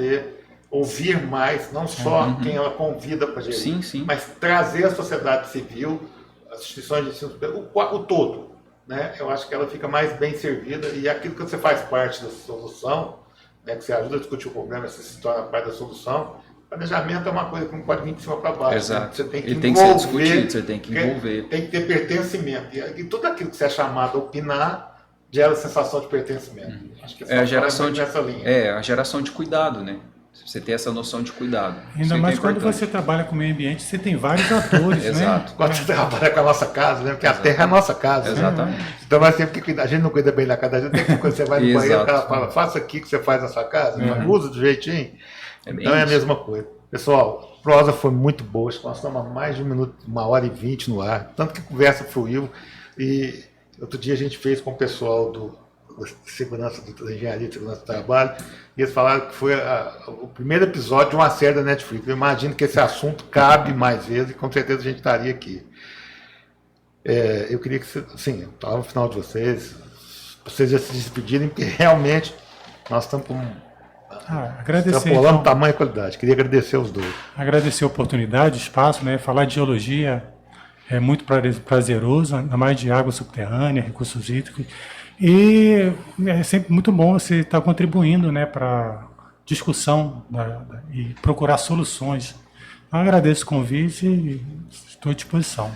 A: ouvir mais, não só quem ela convida para gerir,
C: Sim, sim.
A: mas trazer a sociedade civil, as instituições de ensino superior, o todo. Né? Eu acho que ela fica mais bem servida e aquilo que você faz parte da solução, né, que você ajuda a discutir o problema, você se torna parte da solução. Planejamento é uma coisa que não pode vir de cima para baixo.
C: Exato.
A: Né? Você tem que
C: Ele
A: envolver,
C: tem que ser discutido, você tem que envolver.
A: Tem que ter pertencimento. E tudo aquilo que você é chamado a opinar gera a sensação de pertencimento. Acho que
C: É a geração de
A: nessa linha.
C: a geração de cuidado, né? Você tem essa noção de cuidado. Isso
B: Ainda
C: aí
B: mais
C: é
B: quando
C: importante.
B: você trabalha com meio ambiente, você tem vários atores, né?
C: Exato.
A: Quando você trabalha com a nossa casa, né? Porque a terra é a nossa casa. Né?
C: Exatamente.
A: Então nós temos que cuidar. A gente não cuida bem da casa, a gente tem que quando você vai no banheiro, o
C: Exato.
A: cara fala, faça aqui que você faz na sua casa, mas usa do jeitinho.
C: É bem
A: Então é a
C: isso.
A: mesma coisa. Pessoal, a prosa foi muito boa, acho que nós estamos há mais de 1 minuto, 1h20 no ar, tanto que a conversa fluiu. E outro dia a gente fez com o pessoal da segurança, da engenharia de segurança do trabalho, e eles falaram que foi o primeiro episódio de uma série da Netflix. Eu imagino que esse assunto cabe mais vezes e com certeza a gente estaria aqui. Eu queria que, assim, estava no final de vocês já se despedirem, porque realmente nós estamos com
B: Agradecer,
A: extrapolando
B: então,
A: tamanho e qualidade. Queria agradecer os dois.
B: agradecer a oportunidade, o espaço, né? Falar de geologia é muito prazeroso, ainda mais de água subterrânea, recursos hídricos. E é sempre muito bom você estar contribuindo, né, para discussão e procurar soluções. Então, agradeço o convite e estou à disposição.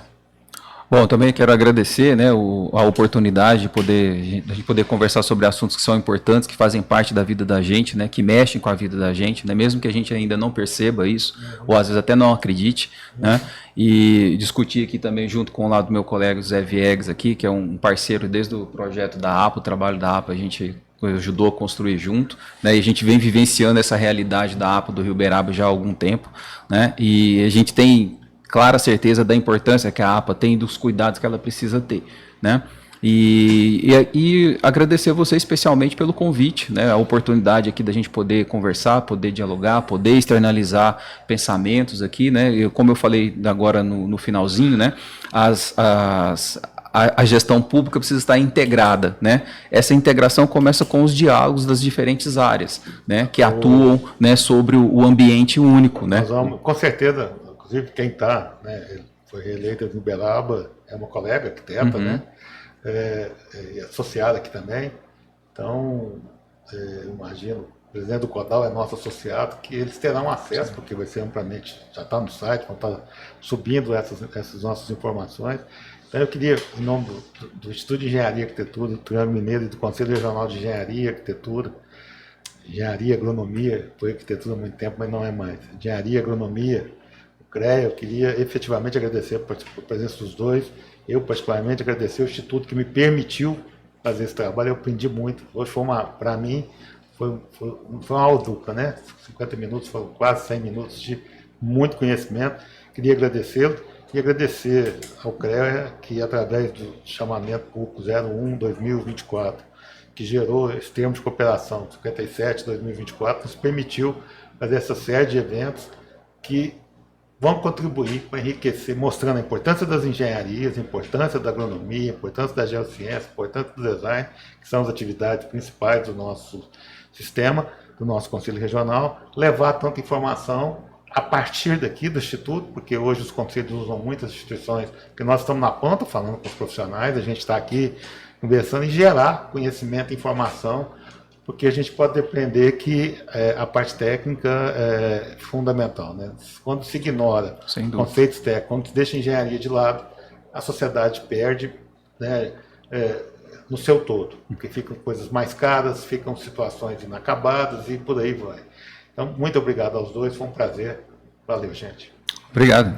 C: Bom, também quero agradecer, né, a oportunidade de gente poder conversar sobre assuntos que são importantes, que fazem parte da vida da gente, né, que mexem com a vida da gente, né, mesmo que a gente ainda não perceba isso, ou às vezes até não acredite, né, e discutir aqui também junto com o lado do meu colega Zé Viegas aqui, que é um parceiro desde o projeto da APA, o trabalho da APA a gente ajudou a construir junto, né, e a gente vem vivenciando essa realidade da APA do Rio Uberaba já há algum tempo, né, e a gente tem clara certeza da importância que a APA tem e dos cuidados que ela precisa ter, né? E agradecer a você especialmente pelo convite, né? A oportunidade aqui da gente poder conversar, poder dialogar, poder externalizar pensamentos aqui, né? Como eu falei agora no finalzinho, né? A gestão pública precisa estar integrada, né? Essa integração começa com os diálogos das diferentes áreas, né? Que atuam, né, sobre o ambiente único, né?
A: Nós vamos, com certeza, inclusive quem está, né, foi reeleita em Uberaba, é uma colega arquiteta, né? Associada aqui também. Então, eu imagino presidente do CODAL é nosso associado, que eles terão acesso, porque vai ser amplamente, já está no site, vão estar subindo essas nossas informações. Então eu queria, em nome do Instituto de Engenharia e Arquitetura, do Triângulo Mineiro e do Conselho Regional de Engenharia e Arquitetura, Engenharia e Agronomia, foi arquitetura há muito tempo, mas não é mais, Engenharia e Agronomia, o CREA, eu queria efetivamente agradecer a presença dos dois, eu particularmente agradecer ao Instituto que me permitiu fazer esse trabalho, eu aprendi muito, hoje foi para mim, foi uma aula dupla, né? 50 minutos, foram quase 100 minutos de muito conhecimento. Queria agradecê-lo e agradecer ao CREA que, através do chamamento público 01/2024, que gerou esse termo de cooperação 57/2024, nos permitiu fazer essa série de eventos que vão contribuir para enriquecer, mostrando a importância das engenharias, a importância da agronomia, a importância da geociência, a importância do design, que são as atividades principais do nosso sistema, do nosso Conselho Regional, levar tanta informação a partir daqui do Instituto, porque hoje os conselhos usam muitas instituições, porque nós estamos na ponta falando com os profissionais, a gente está aqui conversando em gerar conhecimento e informação, porque a gente pode depender que a parte técnica é fundamental, né? Quando se ignora conceitos técnicos, quando se deixa a engenharia de lado, a sociedade perde, né, no seu todo, porque ficam coisas mais caras, ficam situações inacabadas e por aí vai. Então, muito obrigado aos dois, foi um prazer. Valeu, gente.
C: Obrigado.